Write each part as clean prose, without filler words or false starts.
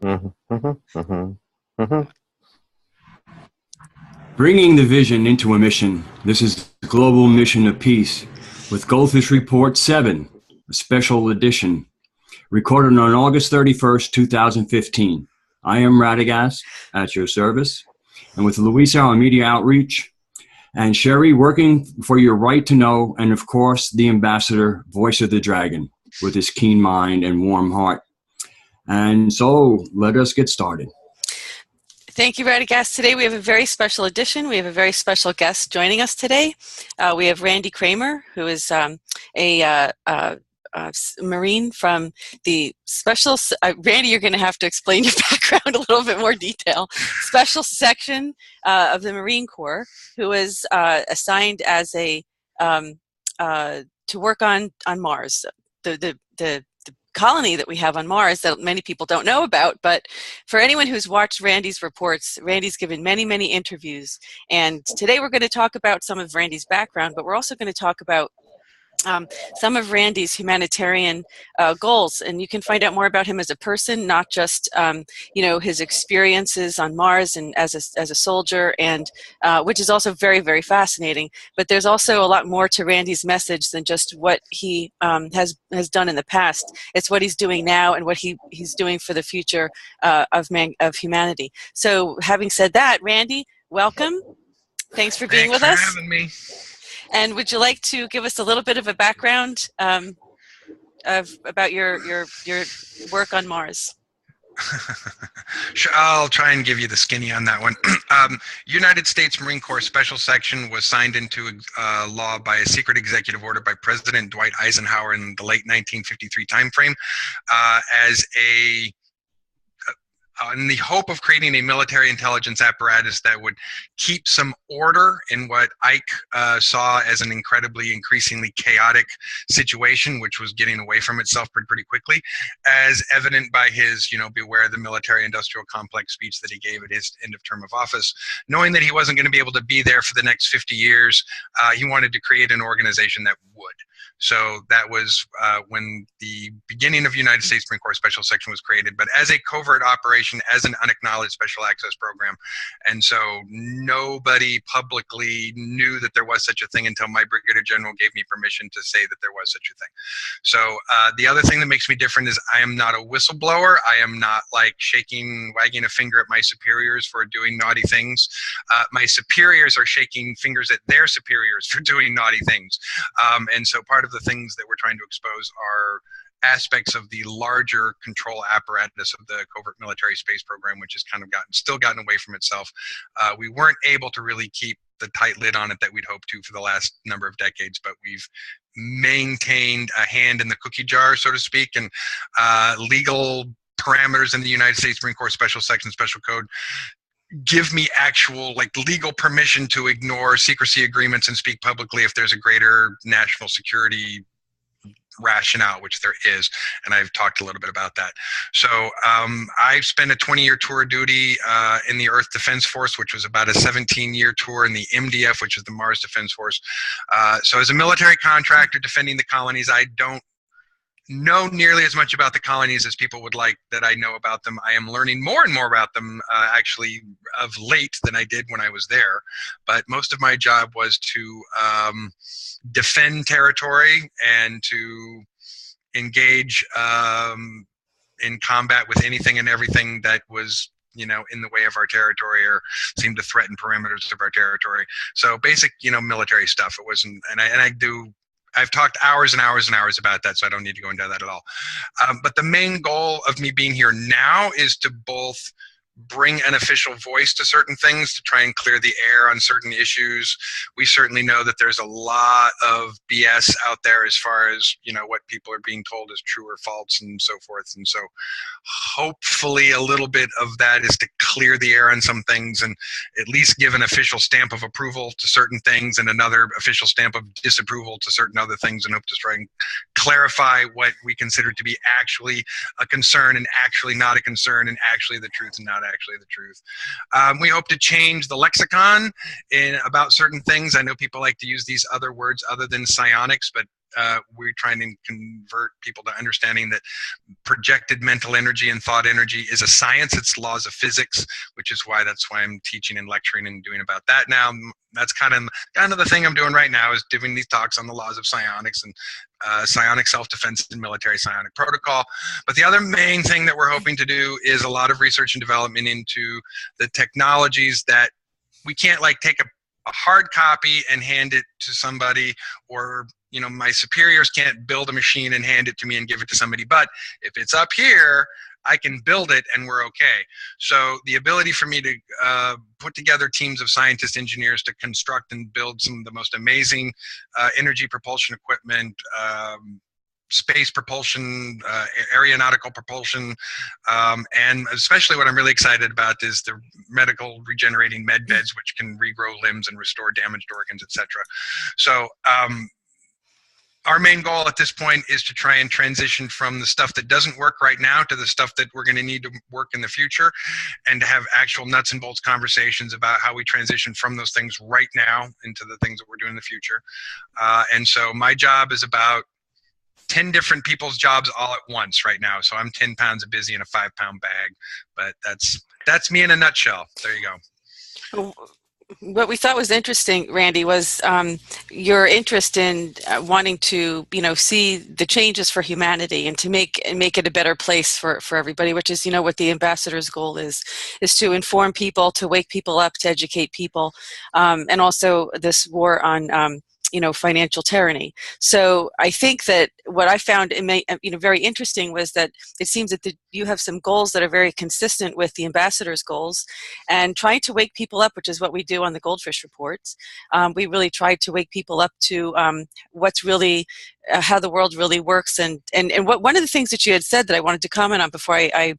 Mhm, mhm, mhm, mhm. Bringing the vision into a mission. This is the global mission of peace with Goldfish Report 7, a special edition, recorded on August 31st, 2015. I am Radagast at your service, and with Luisa on media outreach, and Sherry working for your right to know, and of course, the ambassador, voice of the dragon, with his keen mind and warm heart. And so, let us get started. Thank you, Radagast. Today we have a very special edition. We have a very special guest joining us today. We have Randy Cramer, who is a Marine from the special, Randy, you're going to have to explain your background a little bit more detail. Special section of the Marine Corps, who is assigned as to work on Mars. The colony that we have on Mars that many people don't know about, but for anyone who's watched Randy's reports, Randy's given many, many interviews, and today we're going to talk about some of Randy's background, but we're also going to talk about some of Randy's humanitarian goals, and you can find out more about him as a person, not just his experiences on Mars and as a soldier, and which is also very, very fascinating. But there's also a lot more to Randy's message than just what he has done in the past. It's what he's doing now and what he's doing for the future of humanity. So, having said that, Randy, welcome. Thanks for being with us. Thanks for having me. And would you like to give us a little bit of a background about your work on Mars? Sure, I'll try and give you the skinny on that one. United States Marine Corps Special Section was signed into law by a secret executive order by President Dwight Eisenhower in the late 1953 timeframe as in the hope of creating a military intelligence apparatus that would keep some order in what Ike saw as an increasingly chaotic situation, which was getting away from itself pretty quickly, as evident by his, beware the military industrial complex speech that he gave at his end of term of office. Knowing that he wasn't going to be able to be there for the next 50 years, he wanted to create an organization that would. So that was when the beginning of United States Marine Corps Special Section was created, but as a covert operation, as an unacknowledged special access program. And so nobody publicly knew that there was such a thing until my Brigadier General gave me permission to say that there was such a thing. So the other thing that makes me different is I am not a whistleblower. I am not like wagging a finger at my superiors for doing naughty things. My superiors are shaking fingers at their superiors for doing naughty things. And so part of the things that we're trying to expose are aspects of the larger control apparatus of the covert military space program, which has kind of still gotten away from itself. We weren't able to really keep the tight lid on it that we'd hoped to for the last number of decades, but we've maintained a hand in the cookie jar, so to speak, and legal parameters in the United States Marine Corps Special Section Special Code give me actual legal permission to ignore secrecy agreements and speak publicly if there's a greater national security rationale, which there is, and I've talked a little bit about that. So I spent a 20-year tour of duty in the Earth Defense Force, which was about a 17-year tour in the MDF, which is the Mars Defense Force. So as a military contractor defending the colonies, I don't know nearly as much about the colonies as people would like that I know about them. I am learning more and more about them actually of late than I did when I was there. But most of my job was to defend territory and to engage in combat with anything and everything that was in the way of our territory or seemed to threaten perimeters of our territory. So basic, military stuff. It wasn't, I've talked hours and hours and hours about that, so I don't need to go into that at all. But the main goal of me being here now is to both bring an official voice to certain things, to try and clear the air on certain issues. We certainly know that there's a lot of BS out there as far as, what people are being told is true or false and so forth. And so hopefully a little bit of that is to clear the air on some things and at least give an official stamp of approval to certain things and another official stamp of disapproval to certain other things, and hope to try and clarify what we consider to be actually a concern and actually not a concern and actually the truth and not actually the truth. We hope to change the lexicon about certain things. I know people like to use these other words other than psionics, but we're trying to convert people to understanding that projected mental energy and thought energy is a science. It's laws of physics, which is why I'm teaching and lecturing and doing about that now. That's kind of the thing I'm doing right now, is giving these talks on the laws of psionics and psionic self-defense and military psionic protocol. But the other main thing that we're hoping to do is a lot of research and development into the technologies that we can't like take a hard copy and hand it to somebody, or my superiors can't build a machine and hand it to me and give it to somebody. But if it's up here, I can build it and we're okay. So the ability for me to put together teams of scientists, engineers to construct and build some of the most amazing energy propulsion equipment, space propulsion, aeronautical propulsion, and especially what I'm really excited about is the medical regenerating med beds, which can regrow limbs and restore damaged organs, etc. So our main goal at this point is to try and transition from the stuff that doesn't work right now to the stuff that we're going to need to work in the future, and to have actual nuts and bolts conversations about how we transition from those things right now into the things that we're doing in the future. And so my job is about 10 different people's jobs all at once right now. So I'm 10 pounds of busy in a 5-pound bag, but that's me in a nutshell. There you go. What we thought was interesting, Randy, was your interest in wanting to, see the changes for humanity and to make it a better place for everybody, which is, what the ambassador's goal is to inform people, to wake people up, to educate people, and also this war on financial tyranny. So I think that what I found very interesting was that it seems that you have some goals that are very consistent with the ambassador's goals, and trying to wake people up, which is what we do on the GoldFish reports. We really try to wake people up to what's really how the world really works, and what one of the things that you had said that I wanted to comment on before I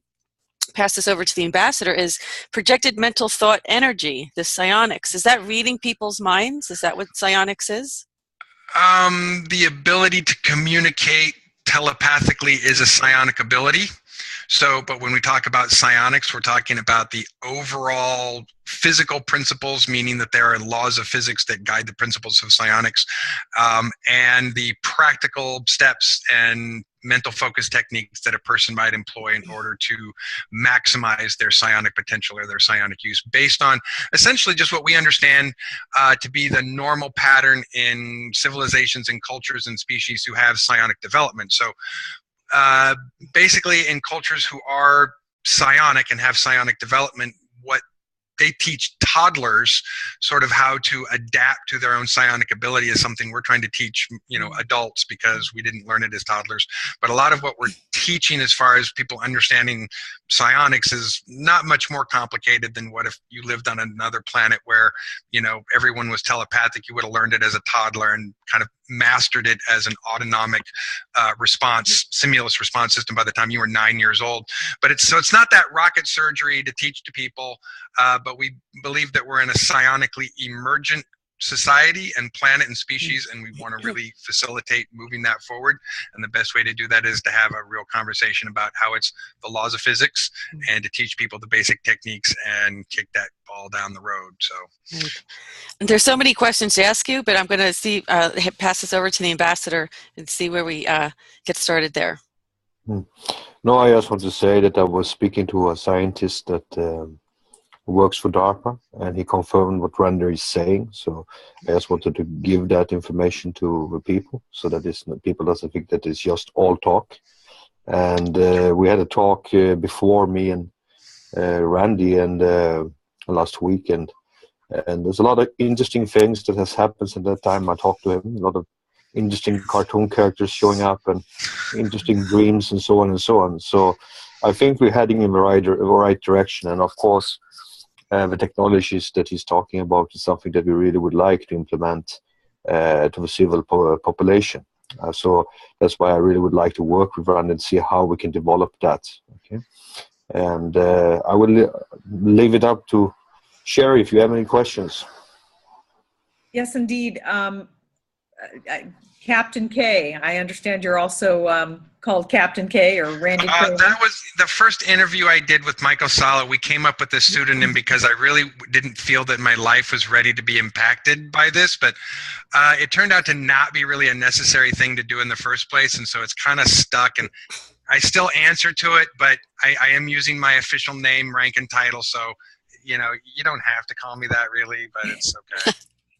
pass this over to the ambassador is projected mental thought energy, the psionics. Is that reading people's minds? Is that what psionics is? The ability to communicate telepathically is a psionic ability. So, but when we talk about psionics, we're talking about the overall physical principles, meaning that there are laws of physics that guide the principles of psionics, and the practical steps and mental focus techniques that a person might employ in order to maximize their psionic potential or their psionic use, based on essentially just what we understand to be the normal pattern in civilizations and cultures and species who have psionic development. So basically in cultures who are psionic and have psionic development, what they teach toddlers sort of how to adapt to their own psionic ability is something we're trying to teach, adults, because we didn't learn it as toddlers. But a lot of what we're teaching as far as people understanding psionics is not much more complicated than what if you lived on another planet where, everyone was telepathic. You would have learned it as a toddler and kind of mastered it as an autonomic stimulus response system by the time you were 9 years old. But it's not that rocket surgery to teach to people, but we believe that we're in a psionically emergent society and planet and species, and we want to really facilitate moving that forward. And the best way to do that is to have a real conversation about how it's the laws of physics, and to teach people the basic techniques and kick that ball down the road. So there's so many questions to ask you, but I'm going to pass this over to the ambassador and see where we get started there. No, I just want to say that I was speaking to a scientist that works for DARPA, and he confirmed what Randy is saying. So I just wanted to give that information to the people, so that people doesn't think that it's just all talk. And we had a talk before, me and Randy, and last week, and there's a lot of interesting things that has happened since that time I talked to him. A lot of interesting cartoon characters showing up, and interesting dreams, and so on and so on. So I think we're heading in the right direction, and of course the technologies that he's talking about is something that we really would like to implement to the civil population. So that's why I really would like to work with Randy and see how we can develop that. Okay, and I will leave it up to Sherry if you have any questions. Yes, indeed. Captain K. I understand you're also called Captain K or Randy Cramer. That was the first interview I did with Michael Sala. We came up with this pseudonym because I really didn't feel that my life was ready to be impacted by this, but it turned out to not be really a necessary thing to do in the first place, and so it's kind of stuck, and I still answer to it, but I am using my official name, rank, and title, so you know, you don't have to call me that really, but it's okay.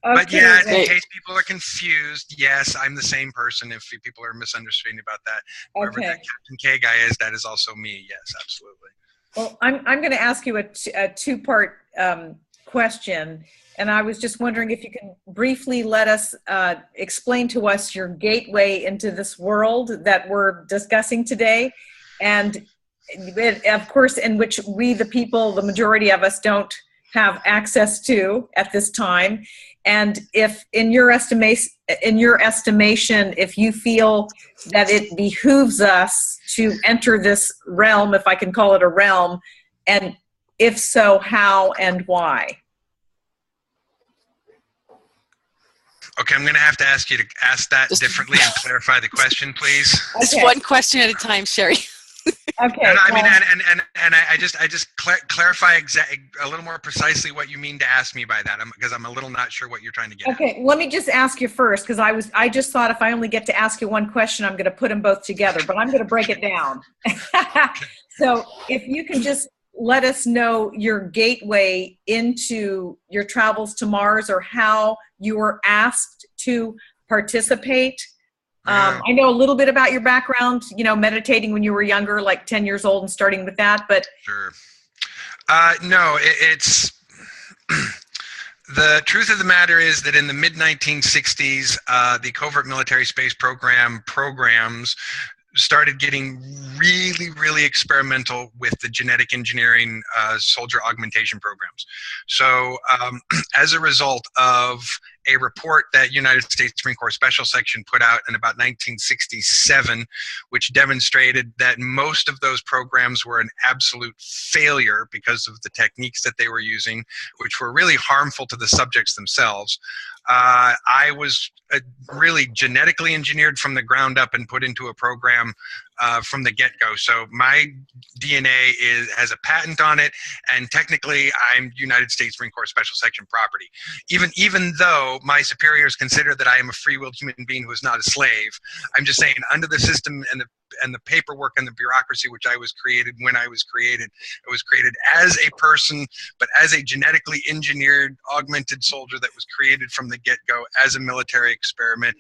But yeah, in case people are confused, yes, I'm the same person. If people are misunderstanding about that, whoever that Captain K guy is, that is also me. Yes, absolutely. Well, I'm going to ask you a two-part question, and I was just wondering if you can briefly let us explain to us your gateway into this world that we're discussing today, and of course, in which we, the people, the majority of us, don't have access to at this time. And if, in your estimation, if you feel that it behooves us to enter this realm, if I can call it a realm, and if so, how and why? Okay, I'm going to have to ask you to ask that differently and clarify the question, please. Just one question at a time, Sherry. Okay. And I mean, and I just clarify a little more precisely what you mean to ask me by that, because I'm a little not sure what you're trying to get at. Okay, let me just ask you first, because I just thought if I only get to ask you one question, I'm going to put them both together, but I'm going to break it down. So if you can just let us know your gateway into your travels to Mars, or how you were asked to participate. I know a little bit about your background, you know, meditating when you were younger, like 10 years old, and starting with that, but. Sure. No, it's, the truth of the matter is that in the mid-1960s, the covert military space programs started getting really experimental with the genetic engineering soldier augmentation programs. So as a result of a report that United States Marine Corps Special Section put out in about 1967, which demonstrated that most of those programs were an absolute failure because of the techniques that they were using, which were really harmful to the subjects themselves. I was really genetically engineered from the ground up and put into a program from the get-go. So my DNA has a patent on it, and technically I'm United States Marine Corps Special Section property. Even though my superiors consider that I am a free-willed human being who is not a slave, I'm just saying, under the system and the paperwork and the bureaucracy which I was created when I was created as a person, but as a genetically engineered augmented soldier that was created from the get-go as a military experiment,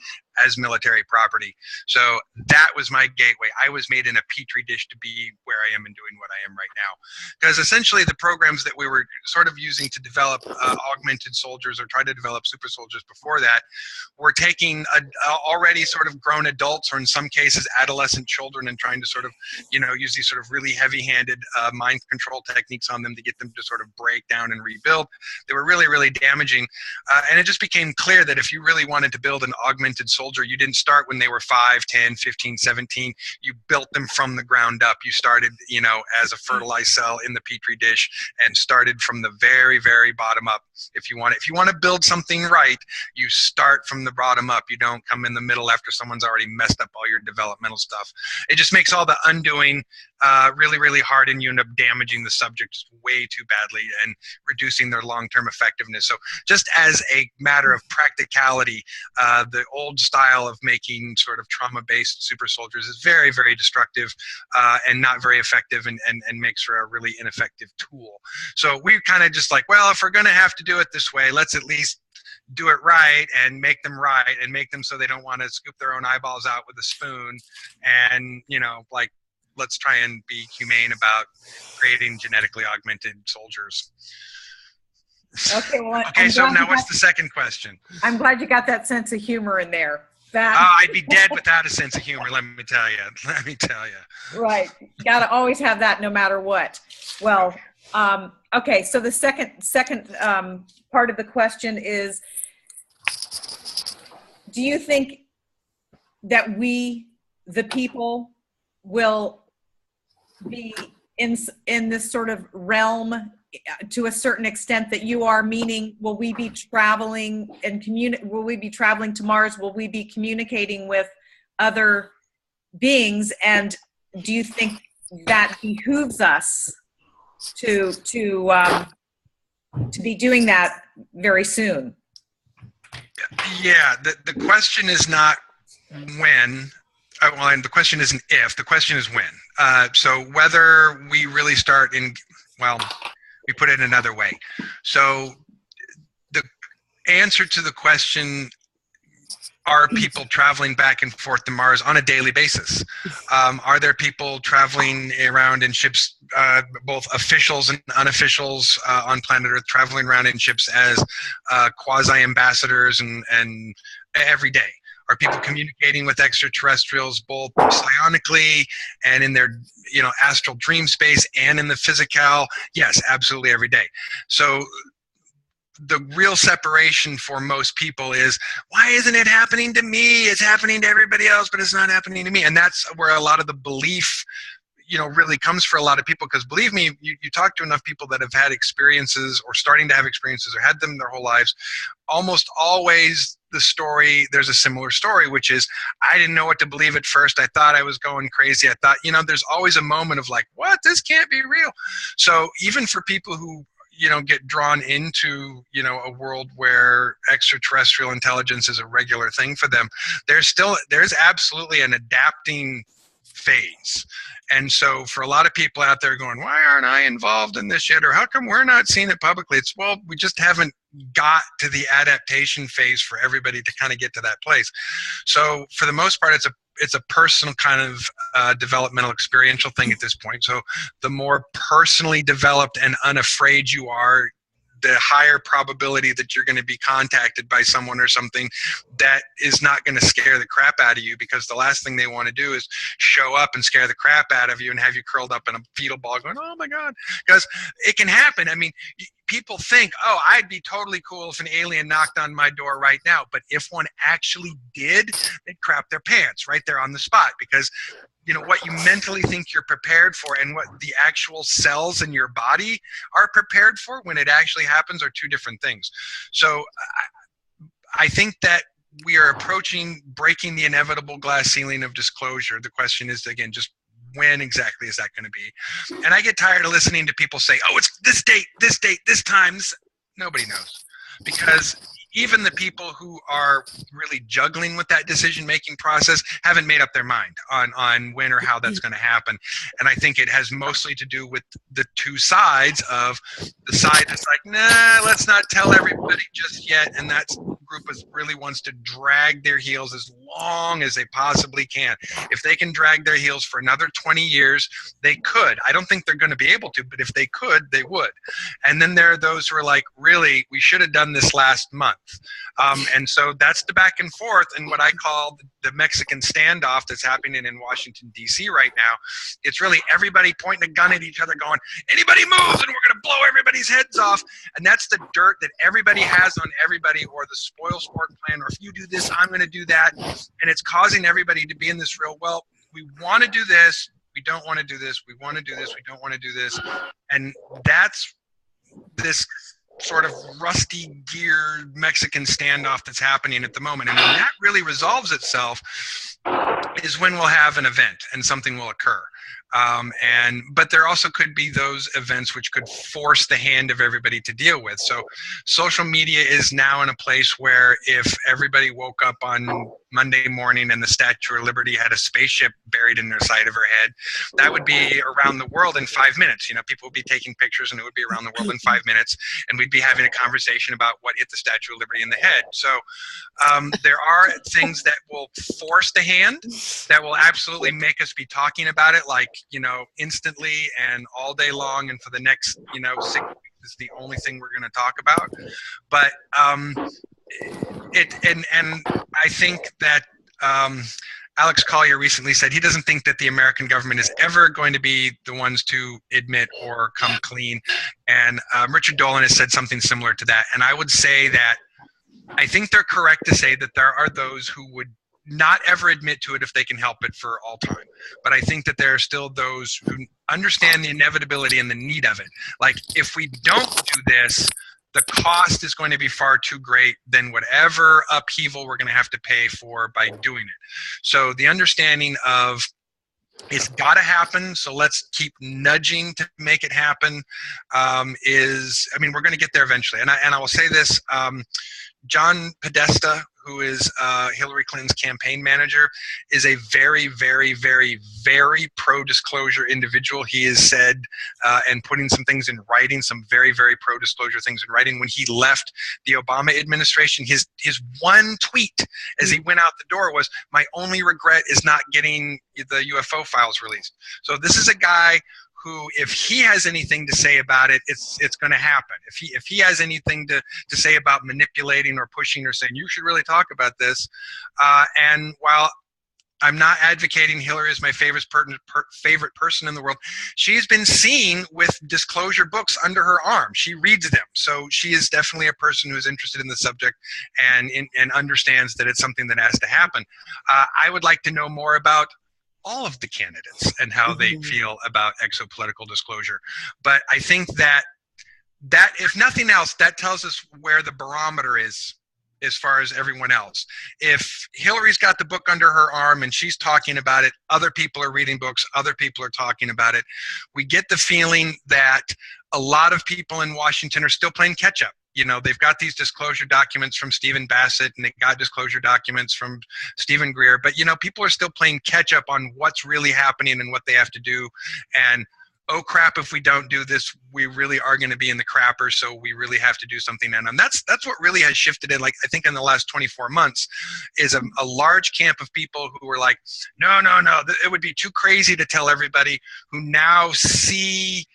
as military property. So that was my gateway. I was made in a petri dish to be where I am and doing what I am right now. Because essentially the programs that we were sort of using to develop augmented soldiers, or try to develop super soldiers before that, were taking already sort of grown adults, or in some cases adolescent children, and trying to sort of, you know, use these sort of really heavy-handed mind control techniques on them to get them to sort of break down and rebuild. They were really damaging. And it just became clear that if you really wanted to build an augmented soldier, you didn't start when they were 5, 10, 15, 17. You built them from the ground up. You started, you know, as a fertilized cell in the petri dish, and started from the very bottom up. If you want to build something right, you start from the bottom up. You don't come in the middle after someone's already messed up all your developmental stuff. It just makes all the undoing really hard, and you end up damaging the subject just way too badly and reducing their long-term effectiveness. So just as a matter of practicality, the old style of making sort of trauma-based super soldiers is very destructive and not very effective, and makes for a really ineffective tool. So we kind of just like, well, if we're going to have to do it this way, let's at least do it right, and make them right, and make them so they don't want to scoop their own eyeballs out with a spoon, and, you know, like, let's try and be humane about creating genetically augmented soldiers. Okay, well, okay, so now what's the second question? I'm glad you got that sense of humor in there. That I'd be dead without a sense of humor, let me tell you. Right. You got to always have that no matter what. Well, okay, so the second part of the question is, do you think that we, the people, will be in this sort of realm to a certain extent that you are? Meaning, will we be traveling and will we be traveling to Mars? Will we be communicating with other beings? And do you think that behooves us to be doing that very soon? Yeah, the question is not when. Well, and the question isn't if. The question is when. So whether we really start in, well, we put it another way. So the answer to the question, are people traveling back and forth to Mars on a daily basis? Are there people traveling around in ships, both officials and unofficials on planet Earth, traveling around in ships as quasi-ambassadors and every day? Are people communicating with extraterrestrials both psionically and in their, astral dream space and in the physical? Yes, absolutely every day. So the real separation for most people is, why isn't it happening to me? It's happening to everybody else, but it's not happening to me. And that's where a lot of the belief, really comes for a lot of people. Because believe me, you talk to enough people that have had experiences or starting to have experiences or had them their whole lives, almost always there's a similar story, which is, I didn't know what to believe at first. I thought I was going crazy. I thought, there's always a moment of like, what? This can't be real. So even for people who get drawn into, a world where extraterrestrial intelligence is a regular thing for them, there's absolutely an adapting phase. And so for a lot of people out there going, why aren't I involved in this yet? Or how come we're not seeing it publicly? It's, well, we just haven't got to the adaptation phase for everybody to kind of get to that place. So for the most part, it's a personal kind of developmental experiential thing at this point. So the more personally developed and unafraid you are, the higher probability that you're going to be contacted by someone or something that is not going to scare the crap out of you, because the last thing they want to do is show up and scare the crap out of you and have you curled up in a fetal ball going, oh my God, because it can happen. I mean, people think, oh, I'd be totally cool if an alien knocked on my door right now. But if one actually did, they'd crap their pants right there on the spot, because what you mentally think you're prepared for and what the actual cells in your body are prepared for when it actually happens are two different things. So I think that we are approaching breaking the inevitable glass ceiling of disclosure. The question is, again, just when exactly is that going to be? And I get tired of listening to people say, oh, it's this date, this time. Nobody knows, because even the people who are really juggling with that decision-making process haven't made up their mind on when or how that's going to happen. And I think it has mostly to do with the two sides of the side that's like, nah, let's not tell everybody just yet. And that group really wants to drag their heels as long as they possibly can. If they can drag their heels for another 20 years, they could. I don't think they're going to be able to, but if they could, they would. And then there are those who are like, really, we should have done this last month. And so that's the back and forth, and what I call the Mexican standoff that's happening in Washington, D.C. right now. It's really everybody pointing a gun at each other going, anybody moves and we're going to blow everybody's heads off. And that's the dirt that everybody has on everybody, or the spoil sport plan, or if you do this, I'm going to do that. And it's causing everybody to be in this real, well, we want to do this, we don't want to do this, we want to do this, we don't want to do this. And that's this sort of rusty geared Mexican standoff that's happening at the moment. And when that really resolves itself is when we'll have an event and something will occur. But there also could be those events which could force the hand of everybody to deal with. So social media is now in a place where if everybody woke up on Monday morning and the Statue of Liberty had a spaceship buried in their side of her head, that would be around the world in 5 minutes. People would be taking pictures and it would be around the world in 5 minutes, and we'd be having a conversation about what hit the Statue of Liberty in the head. So there are things that will force the hand, that will absolutely make us be talking about it like, instantly and all day long, and for the next, 6 weeks is the only thing we're going to talk about. But and I think that Alex Collier recently said he doesn't think that the American government is ever going to be the ones to admit or come clean. And Richard Dolan has said something similar to that. And I would say that I think they're correct to say that there are those who would not ever admit to it if they can help it for all time. But I think that there are still those who understand the inevitability and the need of it. Like, if we don't do this, the cost is going to be far too great than whatever upheaval we're going to have to pay for by doing it. So the understanding of it's got to happen, so let's keep nudging to make it happen we're going to get there eventually. And I will say this, John Podesta, who is Hillary Clinton's campaign manager, is a very, very, very, very pro-disclosure individual. He has said, and putting some things in writing, some very, very pro-disclosure things in writing. When he left the Obama administration, his one tweet as he went out the door was, "My only regret is not getting the UFO files released." So this is a guy who, if he has anything to say about it, it's going to happen. If he has anything to say about manipulating or pushing or saying, you should really talk about this, and while I'm not advocating Hillary is my favorite person in the world, she's been seen with disclosure books under her arm. She reads them. So she is definitely a person who is interested in the subject and understands that it's something that has to happen. I would like to know more about all of the candidates and how they feel about exopolitical disclosure. But I think that if nothing else, that tells us where the barometer is as far as everyone else. If Hillary's got the book under her arm and she's talking about it, other people are reading books, other people are talking about it, we get the feeling that a lot of people in Washington are still playing catch up. You know, they've got these disclosure documents from Stephen Bassett, and they got disclosure documents from Stephen Greer, but, you know, people are still playing catch up on what's really happening and what they have to do. And, oh crap, if we don't do this, we really are going to be in the crapper, so we really have to do something. And that's what really has shifted in, like, I think in the last 24 months, is a large camp of people who were like, no, it would be too crazy to tell everybody, who now see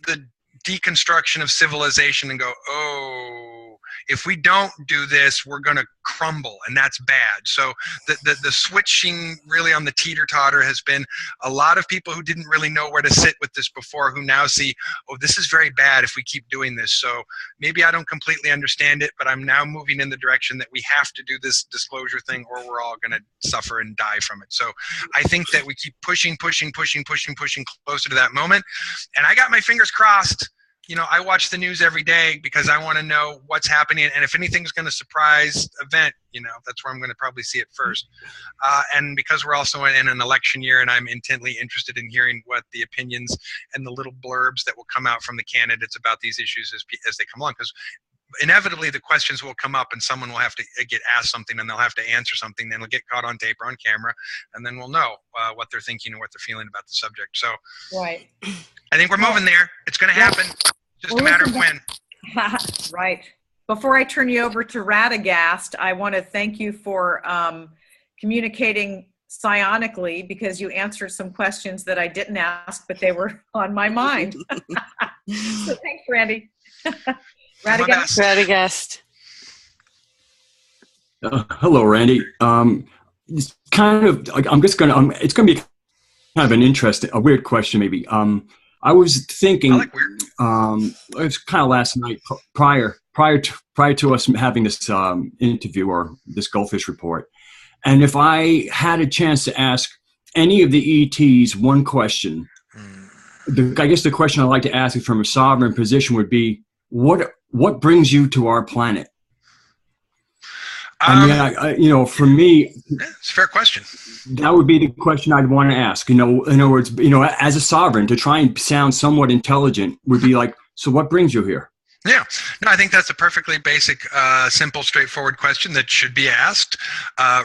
the deconstruction of civilization and go, oh, if we don't do this, we're going to crumble, and that's bad. So the switching really on the teeter-totter has been a lot of people who didn't really know where to sit with this before, who now see, oh, this is very bad if we keep doing this. So maybe I don't completely understand it, but I'm now moving in the direction that we have to do this disclosure thing, or we're all going to suffer and die from it. So I think that we keep pushing closer to that moment. And I got my fingers crossed. You know, I watch the news every day because I want to know what's happening. And if anything's going to surprise event, you know, that's where I'm going to probably see it first. And because we're also in an election year, and I'm intently interested in hearing what the opinions and the little blurbs that will come out from the candidates about these issues as they come along. Because inevitably the questions will come up and someone will have to get asked something, and they'll have to answer something, and it'll get caught on tape or on camera, and then we'll know what they're thinking and what they're feeling about the subject. So right. I think we're moving there. It's going to happen. Just a matter of when. Right. Before I turn you over to Radagast, I want to thank you for communicating psionically, because you answered some questions that I didn't ask, but they were on my mind. So thanks, Randy. Radagast. Hello, Randy. It's kind of, it's going to be kind of an interesting, a weird question maybe. I was thinking, I like weird. It was kind of last night prior to us having this interview or this GoldFish report. And if I had a chance to ask any of the ETs one question, I guess the question I'd like to ask from a sovereign position would be, what brings you to our planet? I mean, for me, it's a fair question. That would be the question I'd want to ask. You know, in other words, as a sovereign, to try and sound somewhat intelligent would be like, so what brings you here? Yeah, no, I think that's a perfectly basic, simple, straightforward question that should be asked,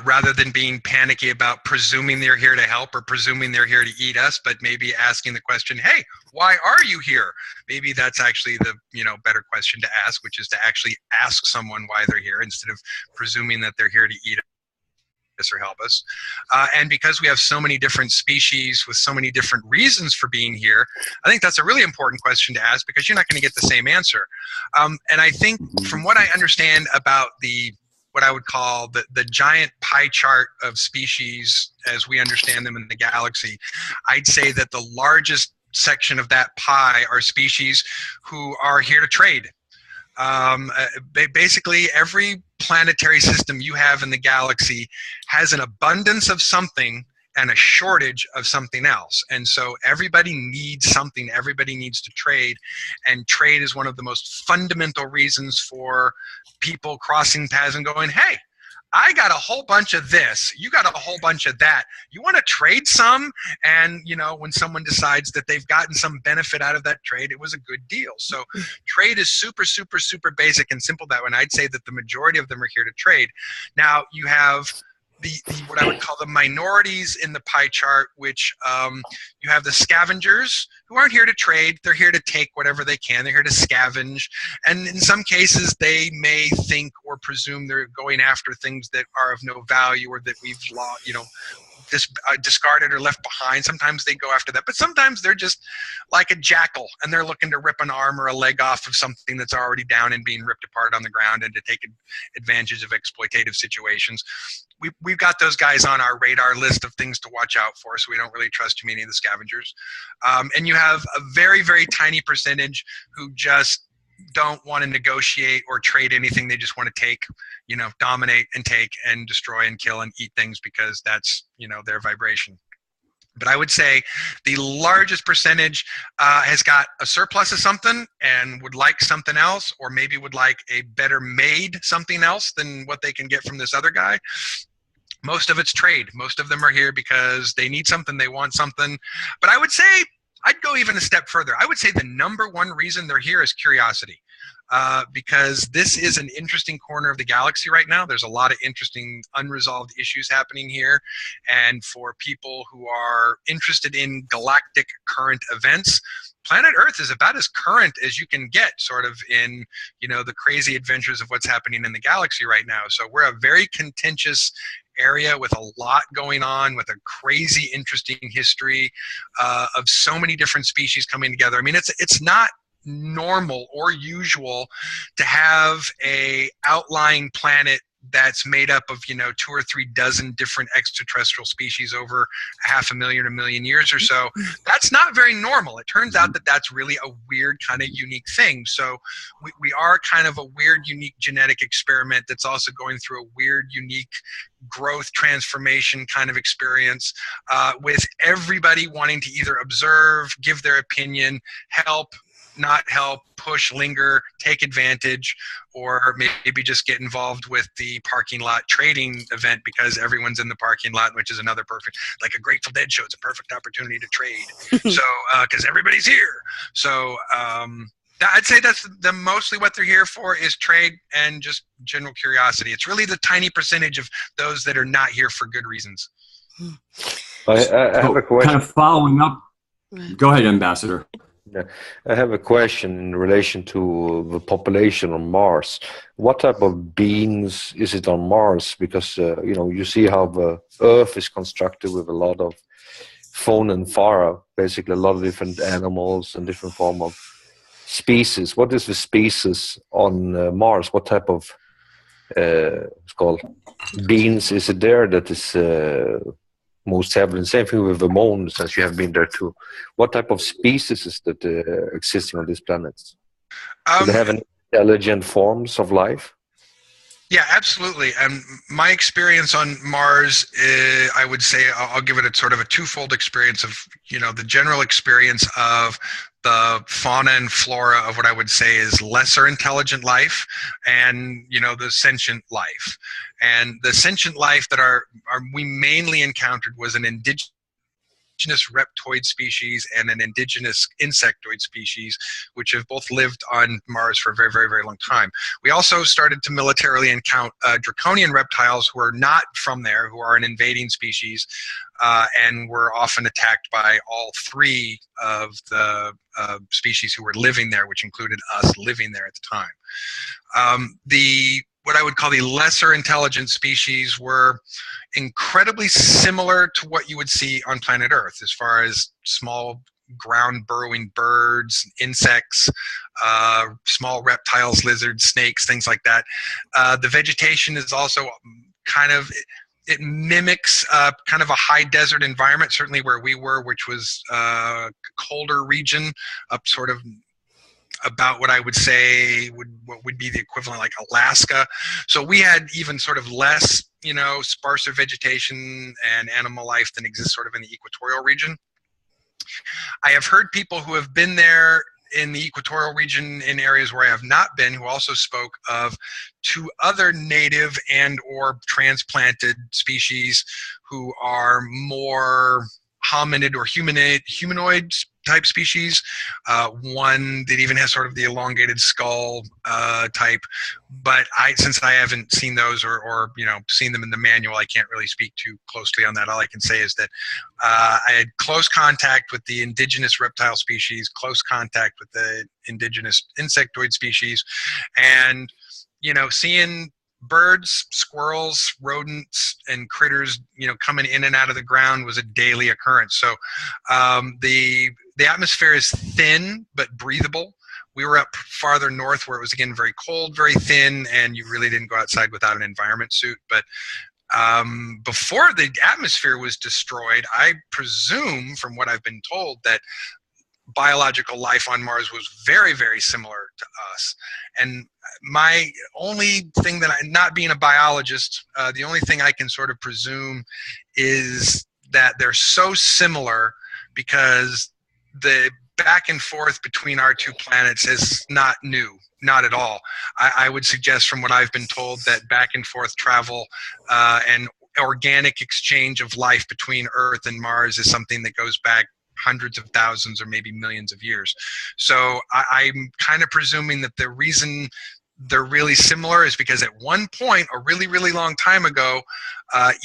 rather than being panicky about presuming they're here to help or presuming they're here to eat us, but maybe asking the question, hey, why are you here? Maybe that's actually the better question to ask, which is to actually ask someone why they're here instead of presuming that they're here to eat us or help us. And because we have so many different species with so many different reasons for being here, I think that's a really important question to ask, because you're not going to get the same answer. And I think from what I understand about what I would call the giant pie chart of species as we understand them in the galaxy, I'd say that the largest section of that pie are species who are here to trade. Basically, every planetary system you have in the galaxy has an abundance of something and a shortage of something else. And so everybody needs something, everybody needs to trade, and trade is one of the most fundamental reasons for people crossing paths and going, hey, I got a whole bunch of this, you got a whole bunch of that, you want to trade some? And you know, when someone decides that they've gotten some benefit out of that trade, it was a good deal. So trade is super, super, super basic and simple that way. And I'd say that the majority of them are here to trade. Now you have the what I would call the minorities in the pie chart, which you have the scavengers who aren't here to trade. They're here to take whatever they can. They're here to scavenge. And in some cases, they may think or presume they're going after things that are of no value or that we've lost, you know, discarded or left behind. Sometimes they go after that, but sometimes they're just like a jackal and they're looking to rip an arm or a leg off of something that's already down and being ripped apart on the ground and to take advantage of exploitative situations. We've got those guys on our radar list of things to watch out for, so we don't really trust too many of the scavengers. And you have a very, very tiny percentage who just don't want to negotiate or trade anything. They just want to take, you know, dominate and take and destroy and kill and eat things because that's, you know, their vibration. But I would say the largest percentage has got a surplus of something and would like something else, or maybe would like a better made something else than what they can get from this other guy. Most of it's trade. Most of them are here because they need something, they want something. But I would say, I'd go even a step further. I would say the number one reason they're here is curiosity. Because this is an interesting corner of the galaxy right now. There's a lot of interesting unresolved issues happening here. And for people who are interested in galactic current events, planet Earth is about as current as you can get, sort of in, you know, the crazy adventures of what's happening in the galaxy right now. So we're a very contentious area with a lot going on, with a crazy interesting history of so many different species coming together. I mean, it's not normal or usual to have a outlying planet that's made up of, you know, 2 or 3 dozen different extraterrestrial species over 500,000 or 1 million years or so. That's not very normal. It turns out that that's really a weird kind of unique thing. So we are kind of a weird, unique genetic experiment that's also going through a weird, unique growth transformation kind of experience, with everybody wanting to either observe, give their opinion, help, not help, push, linger, take advantage, or maybe just get involved with the parking lot trading event because everyone's in the parking lot, which is another perfect, like a Grateful Dead show. It's a perfect opportunity to trade. So, because everybody's here. So, I'd say that's mostly what they're here for is trade and just general curiosity. It's really the tiny percentage of those that are not here for good reasons. I have a question. Kind of following up. Go ahead, Ambassador. Yeah, I have a question in relation to the population on Mars. What type of beings is it on Mars? Because you know, you see how the Earth is constructed with a lot of fauna and flora, basically a lot of different animals and different form of species. What is the species on Mars? What type of it's called beings is it there that is most heavily? Same thing with the moon, since you have been there too. What type of species is that existing on these planets? Do they have any intelligent forms of life? Yeah, absolutely. And my experience on Mars, I would say I'll give it a sort of a twofold experience of, you know, the general experience of the fauna and flora of what I would say is lesser intelligent life and, you know, the sentient life. And the sentient life that we mainly encountered was an indigenous reptoid species and an indigenous insectoid species, which have both lived on Mars for a very, very, very long time. We also started to militarily encounter draconian reptiles who are not from there, who are an invading species, and were often attacked by all 3 of the species who were living there, which included us living there at the time. What I would call the lesser intelligent species were incredibly similar to what you would see on planet Earth, as far as small ground burrowing birds, insects, small reptiles, lizards, snakes, things like that. The vegetation is also kind of, it mimics kind of a high desert environment, certainly where we were, which was a colder region up sort of about what I would say what would be the equivalent like Alaska. So we had even sort of less, sparser vegetation and animal life than exists sort of in the equatorial region. I have heard people who have been there in the equatorial region in areas where I have not been, who also spoke of 2 other native and or transplanted species who are more hominid or humanoid type species. One that even has sort of the elongated skull type. But since I haven't seen those or seen them in the manual, I can't really speak too closely on that. All I can say is that I had close contact with the indigenous reptile species, close contact with the indigenous insectoid species, and seeing birds, squirrels, rodents, and critters, coming in and out of the ground was a daily occurrence. So the atmosphere is thin but breathable. We were up farther north where it was, again, very cold, very thin, and you really didn't go outside without an environment suit. But before the atmosphere was destroyed, I presume, from what I've been told, that biological life on Mars was very, very similar to us. And my only thing that not being a biologist, the only thing I can sort of presume is that they're so similar because the back and forth between our 2 planets is not new, not at all. I would suggest, from what I've been told, that back and forth travel and organic exchange of life between Earth and Mars is something that goes back hundreds of thousands or maybe millions of years. So I'm kind of presuming that the reason they're really similar is because at one point, a really, really long time ago,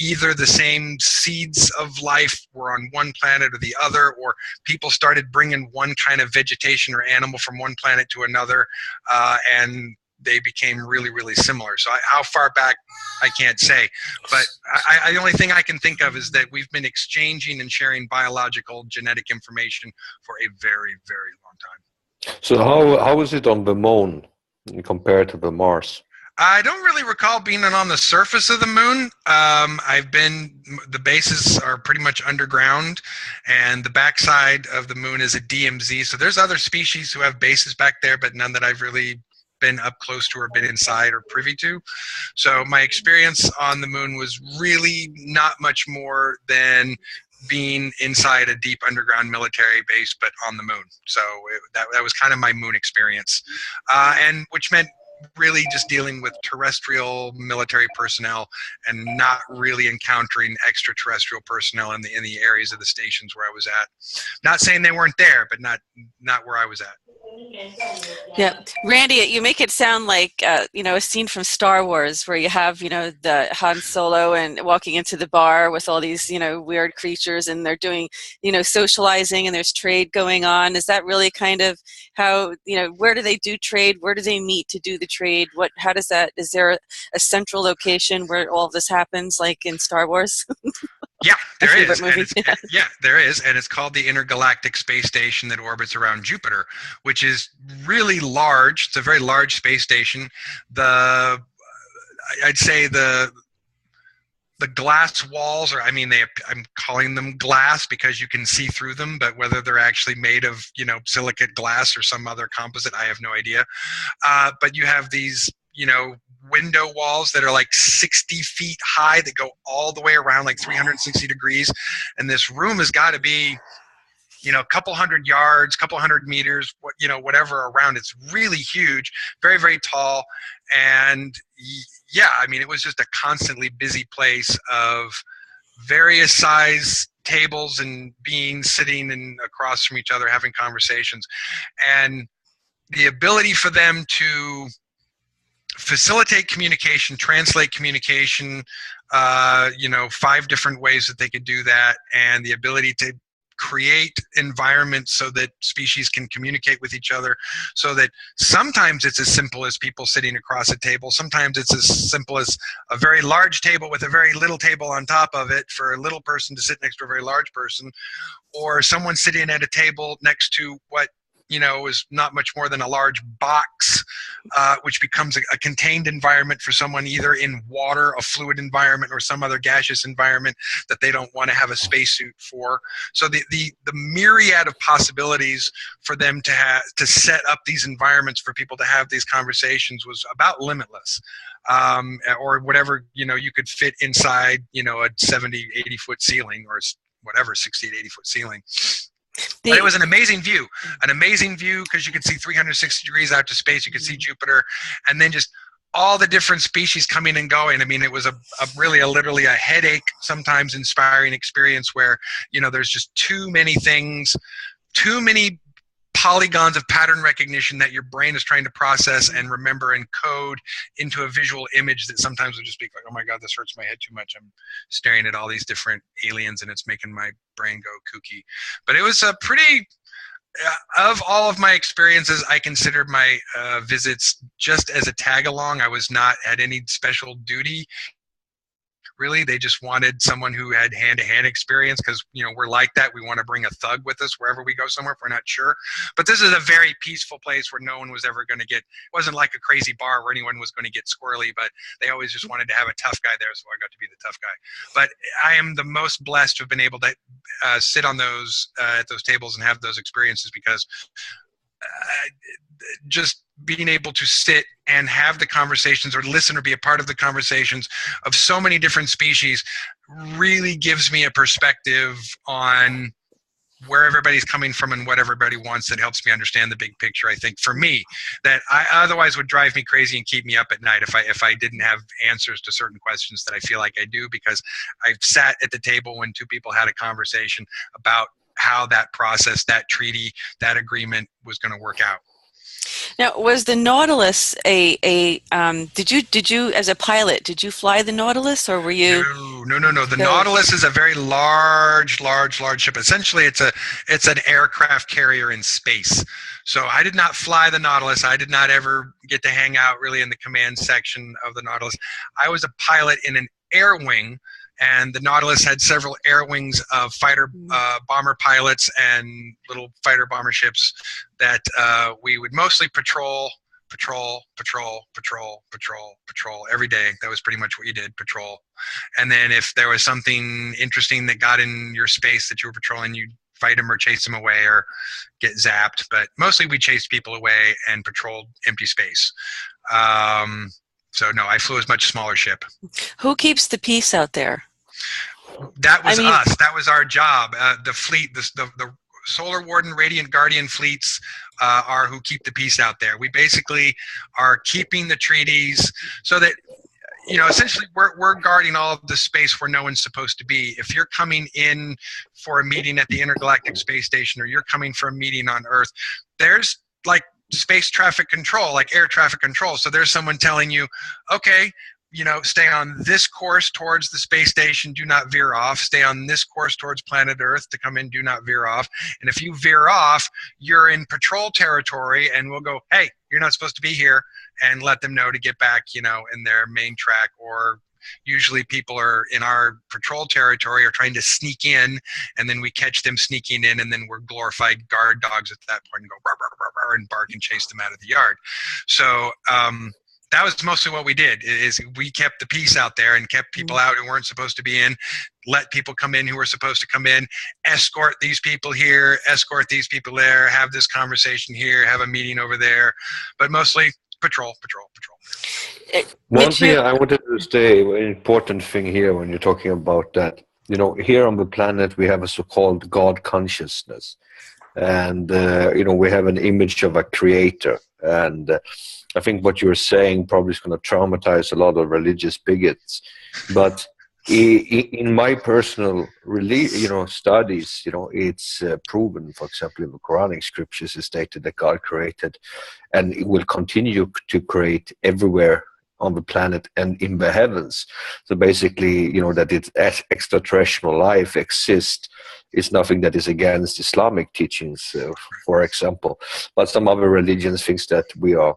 either the same seeds of life were on one planet or the other, or people started bringing one kind of vegetation or animal from one planet to another, and they became really, really similar. So how far back, I can't say. But the only thing I can think of is that we've been exchanging and sharing biological genetic information for a very, very long time. So how is it on the Moon compared to the Mars? I don't really recall being on the surface of the moon. The bases are pretty much underground, and the backside of the moon is a DMZ. So there's other species who have bases back there, but none that I've really been up close to or been inside or privy to. So my experience on the moon was really not much more than being inside a deep underground military base, but on the moon. So that was kind of my moon experience, and which meant really just dealing with terrestrial military personnel and not really encountering extraterrestrial personnel in the areas of the stations where I was at. Not saying they weren't there, but not where I was at. Yeah, Randy, you make it sound like a scene from Star Wars where you have the Han Solo and walking into the bar with all these weird creatures, and they're doing socializing, and there's trade going on. Is that really kind of how where do they do trade? Where do they meet to do the trade? How does that? Is there a central location where all of this happens, like in Star Wars? Yeah, there is. Yeah, there is, and it's called the Intergalactic Space Station that orbits around Jupiter, which is really large. It's a very large space station. I'd say the glass walls I'm calling them glass because you can see through them, but whether they're actually made of silicate glass or some other composite, I have no idea. But you have these window walls that are like 60 feet high that go all the way around like 360 degrees, and this room has got to be a couple hundred yards, couple hundred meters, whatever around. It's really huge, very, very tall. And yeah, it was just a constantly busy place of various size tables and beings sitting across from each other having conversations, and the ability for them to facilitate communication, translate communication, 5 different ways that they could do that, and the ability to create environments so that species can communicate with each other, so that sometimes it's as simple as people sitting across a table, sometimes it's as simple as a very large table with a very little table on top of it for a little person to sit next to a very large person, or someone sitting at a table next to what is not much more than a large box which becomes a contained environment for someone, either in water, a fluid environment, or some other gaseous environment that they don't want to have a spacesuit for. So the myriad of possibilities for them to set up these environments for people to have these conversations was about limitless. Or whatever, you could fit inside, a 70, 80 foot ceiling, or whatever, 60 to 80 foot ceiling. But it was an amazing view because you could see 360 degrees out to space. You could see Jupiter, and then just all the different species coming and going. I mean, it was literally a headache, sometimes inspiring experience where, there's just too many things, too many polygons of pattern recognition that your brain is trying to process and remember and code into a visual image that sometimes would just be like, oh my God, this hurts my head too much. I'm staring at all these different aliens and it's making my brain go kooky. But it was a pretty, of all of my experiences, I considered my visits just as a tag along. I was not at any special duty. Really, they just wanted someone who had hand-to-hand experience because, we're like that. We want to bring a thug with us wherever we go somewhere if we're not sure. But this is a very peaceful place where no one was ever going to get, it wasn't like a crazy bar where anyone was going to get squirrely, but they always just wanted to have a tough guy there, so I got to be the tough guy. But I am the most blessed to have been able to sit on those, at those tables and have those experiences because just being able to sit and have the conversations or listen or be a part of the conversations of so many different species really gives me a perspective on where everybody's coming from and what everybody wants. That helps me understand the big picture, I think, for me, that I otherwise would drive me crazy and keep me up at night if I didn't have answers to certain questions that I feel like I do, because I've sat at the table when two people had a conversation about how that process, that treaty, that agreement was going to work out. Now, was the Nautilus did you as a pilot, did you fly the Nautilus, or were you? No. The Nautilus is a very large ship. Essentially, it's an aircraft carrier in space. So I did not fly the Nautilus. I did not ever get to hang out really in the command section of the Nautilus. I was a pilot in an air wing, and the Nautilus had several air wings of fighter bomber pilots and little fighter bomber ships that we would mostly patrol every day. That was pretty much what you did, patrol. And then if there was something interesting that got in your space that you were patrolling, you'd fight them or chase them away or get zapped. But mostly we chased people away and patrolled empty space. So no, I flew a much smaller ship. Who keeps the peace out there? That was us. That was our job. The fleet, the Solar Warden, Radiant Guardian fleets are who keep the peace out there. We basically are keeping the treaties so that, essentially we're guarding all of the space where no one's supposed to be. If you're coming in for a meeting at the Intergalactic Space Station, or you're coming for a meeting on Earth, there's like space traffic control, like air traffic control. So there's someone telling you, okay, stay on this course towards the space station, do not veer off. Stay on this course towards planet Earth to come in, do not veer off. And if you veer off, you're in patrol territory, and we'll go, hey, you're not supposed to be here, and let them know to get back, in their main track. Or usually people are in our patrol territory are trying to sneak in, and then we catch them sneaking in, and then we're glorified guard dogs at that point and go rawr, rawr, rawr, rawr, and bark and chase them out of the yard. So that was mostly what we did, is we kept the peace out there and kept people out who weren't supposed to be in, let people come in who were supposed to come in, escort these people here, escort these people there, have this conversation here, have a meeting over there, but mostly patrol. One thing I wanted to say, an important thing here when you're talking about that, here on the planet we have a so-called God consciousness, and we have an image of a creator, and I think what you're saying probably is going to traumatize a lot of religious bigots, but in my personal studies, it's proven. For example, in the Quranic scriptures, it's stated that God created, and it will continue to create everywhere on the planet and in the heavens. So basically, that it's extraterrestrial life exists is nothing that is against Islamic teachings, for example. But some other religions think that we are,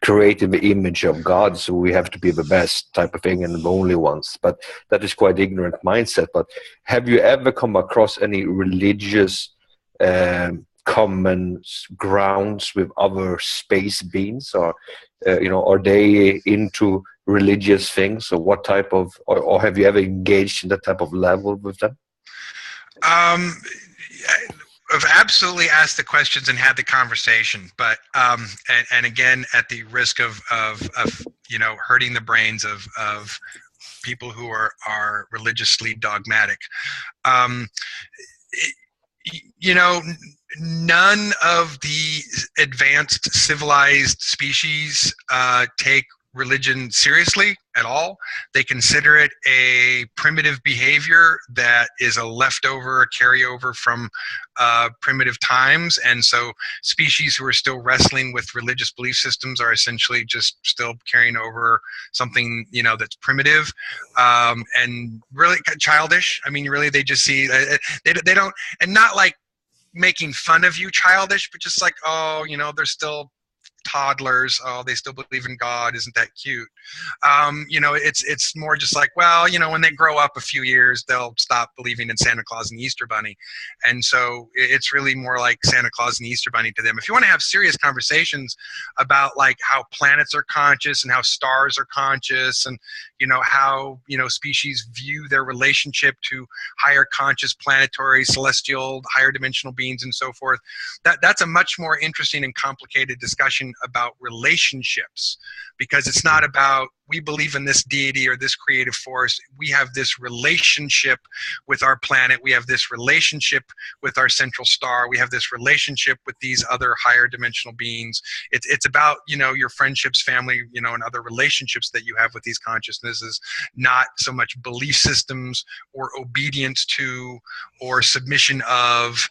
created the image of God, so we have to be the best type of thing and the only ones. But that is quite ignorant mindset. But have you ever come across any religious common grounds with other space beings, or are they into religious things, or what type of, or have you ever engaged in that type of level with them? I've absolutely asked the questions and had the conversation, but and again, at the risk of hurting the brains of people who are religiously dogmatic. None of the advanced civilized species take religion seriously at all. They consider it a primitive behavior that is a leftover, a carryover from primitive times. And so species who are still wrestling with religious belief systems are essentially just still carrying over something, that's primitive and really childish. I mean, really, they just see, they don't, and not like making fun of you childish, but just like, oh, they're still toddlers. Oh, they still believe in God. Isn't that cute? It's more just like, well, when they grow up a few years, they'll stop believing in Santa Claus and the Easter Bunny. And so it's really more like Santa Claus and the Easter Bunny to them. If you want to have serious conversations about like how planets are conscious and how stars are conscious and, how, species view their relationship to higher conscious planetary, celestial, higher dimensional beings and so forth, that's a much more interesting and complicated discussion about relationships, because it's not about we believe in this deity or this creative force. We have this relationship with our planet. We have this relationship with our central star. We have this relationship with these other higher dimensional beings. It's about, your friendships, family, and other relationships that you have with these consciousnesses, not so much belief systems or obedience to or submission of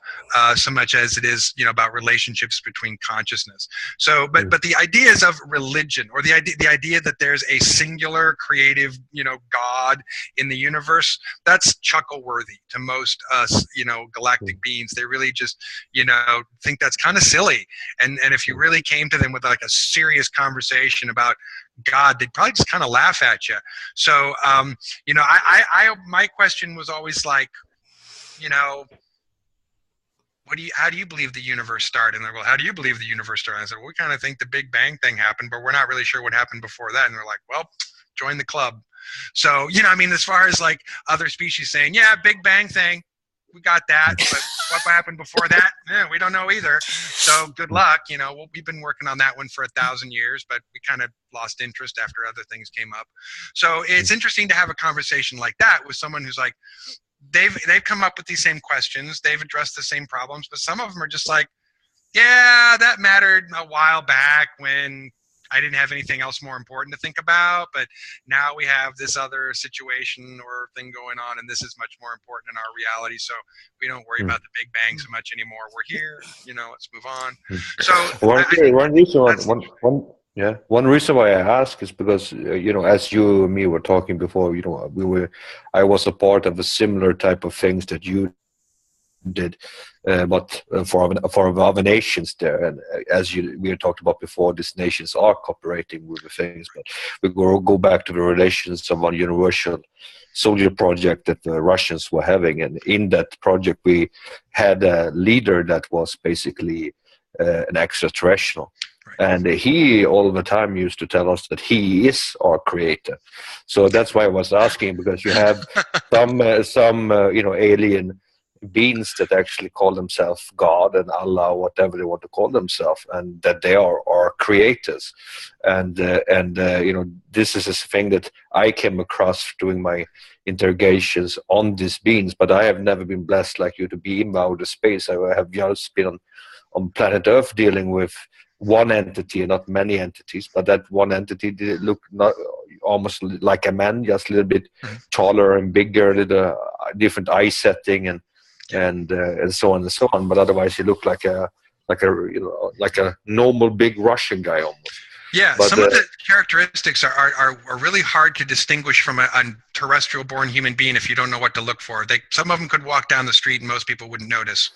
so much as it is, about relationships between consciousness. So, but the ideas of religion, or the idea that there's a singular creative, God in the universe, that's chuckle worthy to most us, galactic beings. They really just, think that's kind of silly. And if you really came to them with like a serious conversation about God, they'd probably just kind of laugh at you. So, my question was always like, how do you believe the universe started? And they're, well, how do you believe the universe started? And I said, well, we kind of think the Big Bang thing happened, but we're not really sure what happened before that. And they're like, well, join the club. So, as far as like other species saying, yeah, Big Bang thing, we got that, but what happened before that? We don't know either. So good luck. We've been working on that one for 1,000 years, but we kind of lost interest after other things came up. So it's interesting to have a conversation like that with someone who's like, they've come up with these same questions, they've addressed the same problems, but some of them are just like, yeah, that mattered a while back when I didn't have anything else more important to think about, but now we have this other situation or thing going on, and this is much more important in our reality, so we don't worry about the Big Bang so much anymore. We're here, let's move on. So one reason why I ask is because as you and me were talking before, I was a part of a similar type of things that you did, but for other nations there, and as we had talked about before, these nations are cooperating with the things, but we go back to the relations of one universal soldier project that the Russians were having, and in that project we had a leader that was basically an extraterrestrial. And he all the time used to tell us that he is our creator. So that's why I was asking, because you have some alien beings that actually call themselves God and Allah, whatever they want to call themselves, and that they are our creators. And this is a thing that I came across doing my interrogations on these beings. But I have never been blessed like you to be in outer space. I have just been on planet Earth dealing with one entity and not many entities, but that one entity did look not almost like a man, just a little bit taller and bigger, a little different eye setting and so on and so on. But otherwise, he looked like a normal big Russian guy almost. Yeah, but some of the characteristics are really hard to distinguish from a terrestrial-born human being if you don't know what to look for. Some of them could walk down the street and most people wouldn't notice.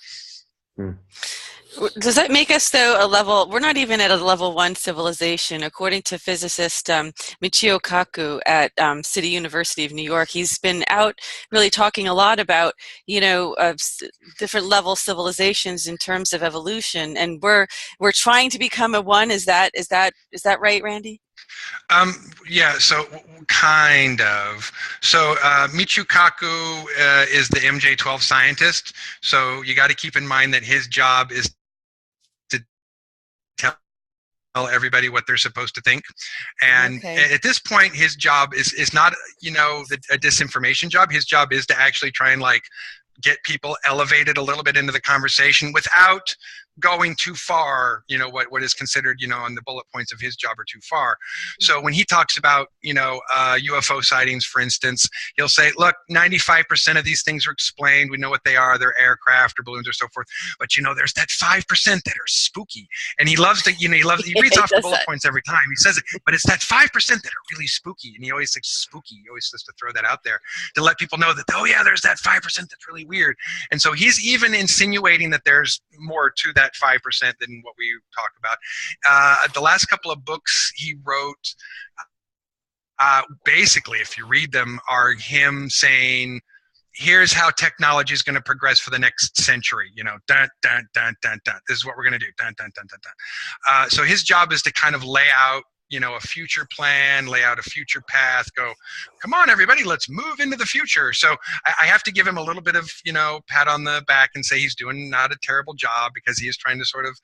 Hmm. Does that make us, though, a level? We're not even at a level 1 civilization. According to physicist Michio Kaku at City University of New York, he's been out really talking a lot about, different level civilizations in terms of evolution, and we're trying to become a 1. Is that right, Randy? Yeah, so kind of. So Michio Kaku is the MJ12 scientist. So you got to keep in mind that his job is to tell everybody what they're supposed to think. And Okay. at this point, his job is not, a disinformation job. His job is to actually try and get people elevated a little bit into the conversation without going too far, what is considered, on the bullet points of his job are too far. So when he talks about, UFO sightings, for instance, he'll say, look, 95% of these things are explained. We know what they are. They're aircraft or balloons or so forth. But, there's that 5% that are spooky. And he loves to, he reads off the bullet points every time. He says it, but it's that 5% that are really spooky. And he always says spooky. He always says to throw that out there to let people know that, oh yeah, there's that 5% that's really weird. And so he's even insinuating that there's more to that 5% than what we talk about. The last couple of books he wrote, basically, if you read them, are him saying, here's how technology is going to progress for the next century. Dun, dun, dun, dun, dun. This is what we're going to do. Dun, dun, dun, dun, dun. So his job is to kind of lay out, a future plan, lay out a future path, go, come on, everybody, let's move into the future. So I have to give him a little bit of, pat on the back and say he's doing not a terrible job, because he is trying to sort of,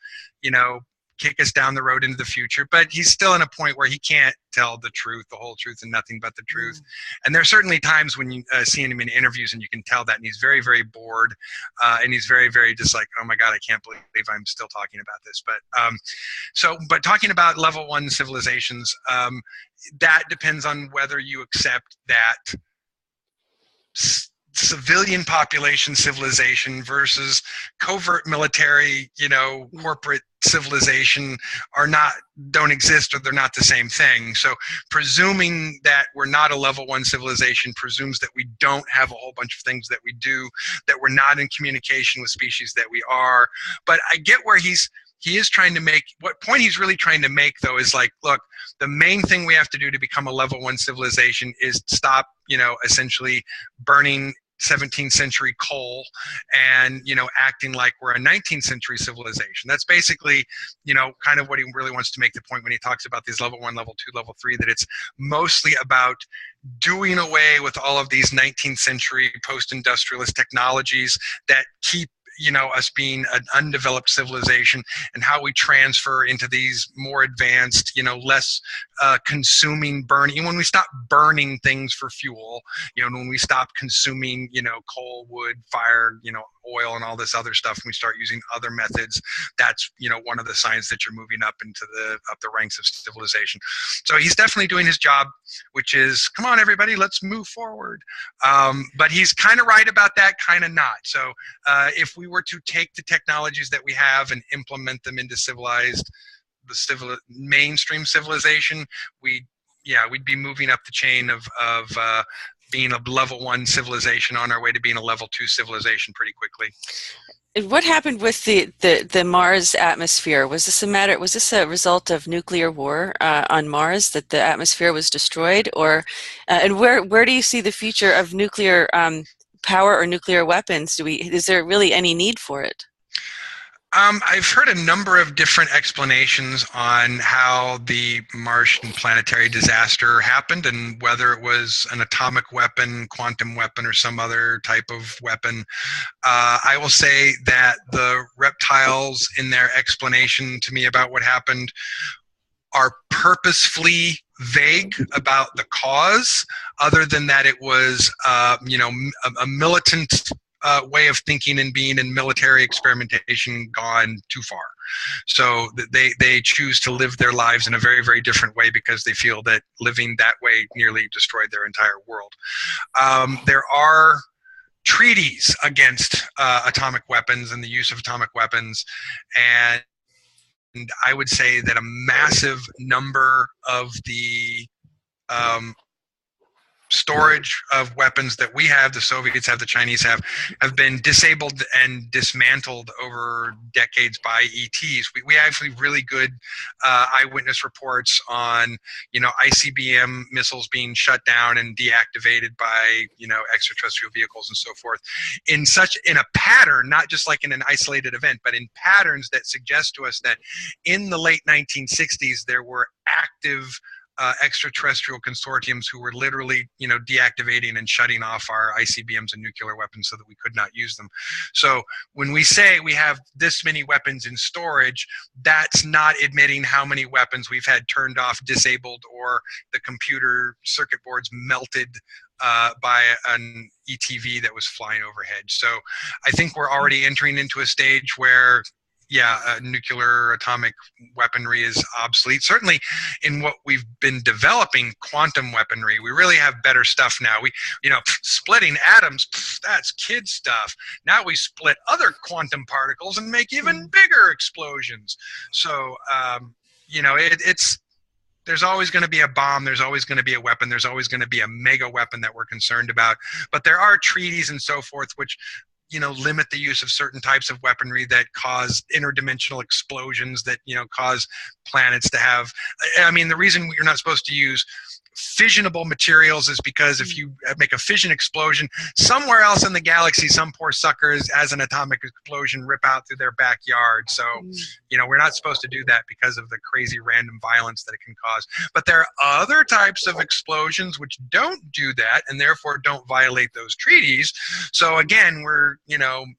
kick us down the road into the future, but he's still in a point where he can't tell the truth, the whole truth, and nothing but the truth. And there are certainly times when you see him in interviews and you can tell that, and he's very, very bored, and he's very, very just like, oh my God, I can't believe I'm still talking about this. But but talking about level 1 civilizations, that depends on whether you accept that civilian population civilization versus covert military, corporate civilization don't exist, or they're not the same thing. So presuming that we're not a level 1 civilization presumes that we don't have a whole bunch of things that we do, that we're not in communication with species that we are. But I get where he is trying to make, what point he's really trying to make, though, is like, look, the main thing we have to do to become a level 1 civilization is stop, essentially burning 17th century coal and, acting like we're a 19th century civilization. That's basically, kind of what he really wants to make the point when he talks about these level 1, level 2, level 3, that it's mostly about doing away with all of these 19th century post-industrialist technologies that keep us being an undeveloped civilization, and how we transfer into these more advanced, less consuming, burning. When we stop burning things for fuel, when we stop consuming, coal, wood, fire, oil, and all this other stuff, and we start using other methods, that's, one of the signs that you're moving up into the ranks of civilization. So he's definitely doing his job, which is, come on, everybody, let's move forward. But he's kind of right about that, kind of not. So if we were to take the technologies that we have and implement them into mainstream civilization, we'd be moving up the chain of being a level 1 civilization on our way to being a level 2 civilization pretty quickly. What happened with the Mars atmosphere? Was this a result of nuclear war on Mars, that the atmosphere was destroyed, or and where do you see the future of nuclear power or nuclear weapons? Is there really any need for it? I've heard a number of different explanations on how the Martian planetary disaster happened, and whether it was an atomic weapon, quantum weapon, or some other type of weapon. I will say that the reptiles, in their explanation to me about what happened, are purposefully vague about the cause, other than that it was a militant way of thinking and being in military experimentation gone too far. So they choose to live their lives in a very, very different way, because they feel that living that way nearly destroyed their entire world. There are treaties against atomic weapons and the use of atomic weapons, and I would say that a massive number of the storage of weapons that we have, the Soviets have, the Chinese have been disabled and dismantled over decades by ETs. We have really good eyewitness reports on, ICBM missiles being shut down and deactivated by, extraterrestrial vehicles and so forth in a pattern, not just like in an isolated event, but in patterns that suggest to us that in the late 1960s, there were active extraterrestrial consortiums who were literally, deactivating and shutting off our ICBMs and nuclear weapons so that we could not use them. So when we say we have this many weapons in storage, that's not admitting how many weapons we've had turned off, disabled, or the computer circuit boards melted by an ETV that was flying overhead. So I think we're already entering into a stage where nuclear atomic weaponry is obsolete. Certainly in what we've been developing, quantum weaponry, we really have better stuff now. We, splitting atoms, that's kid stuff. Now we split other quantum particles and make even bigger explosions. So, there's always going to be a bomb, there's always going to be a weapon, there's always going to be a mega weapon that we're concerned about. But there are treaties and so forth which limit the use of certain types of weaponry that cause interdimensional explosions that, cause planets to have, the reason you're not supposed to use fissionable materials is because if you make a fission explosion somewhere else in the galaxy, some poor suckers, as an atomic explosion, rip out through their backyard. So, we're not supposed to do that because of the crazy random violence that it can cause. But there are other types of explosions which don't do that and therefore don't violate those treaties. So again, we're,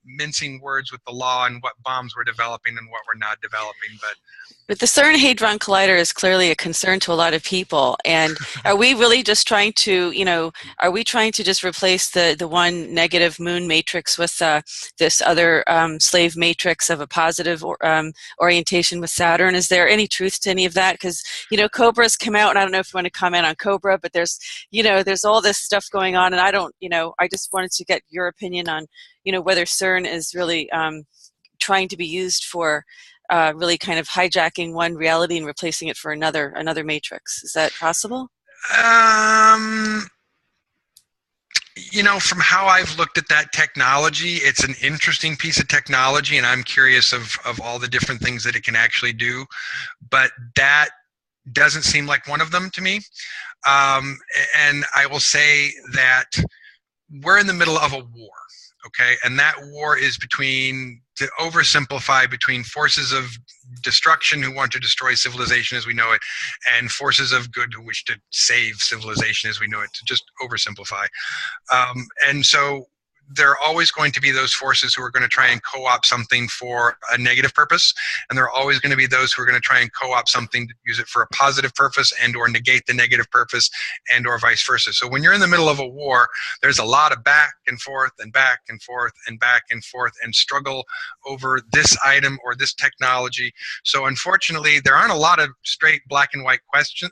mincing words with the law and what bombs we're developing and what we're not developing. But the CERN Hadron Collider is clearly a concern to a lot of people. And are we really just trying to, are we trying to just replace the one negative moon matrix with this other slave matrix of a positive orientation with Saturn? Is there any truth to any of that? Because, Cobra's come out, and I don't know if you want to comment on Cobra, but there's all this stuff going on, and I just wanted to get your opinion on, whether CERN is really trying to be used for really kind of hijacking one reality and replacing it for another matrix. Is that possible? From how I've looked at that technology, it's an interesting piece of technology, and I'm curious of all the different things that it can actually do, but that doesn't seem like one of them to me. And I will say that we're in the middle of a war. Okay, and that war is to oversimplify, between forces of destruction who want to destroy civilization as we know it, and forces of good who wish to save civilization as we know it, to just oversimplify. And so there are always going to be those forces who are going to try and co-opt something for a negative purpose, and there are always going to be those who are going to try and co-opt something to use it for a positive purpose and or negate the negative purpose, and or vice versa. So when you're in the middle of a war, there's a lot of back and forth and back and forth and back and forth and struggle over this item or this technology. So unfortunately, there aren't a lot of straight black and white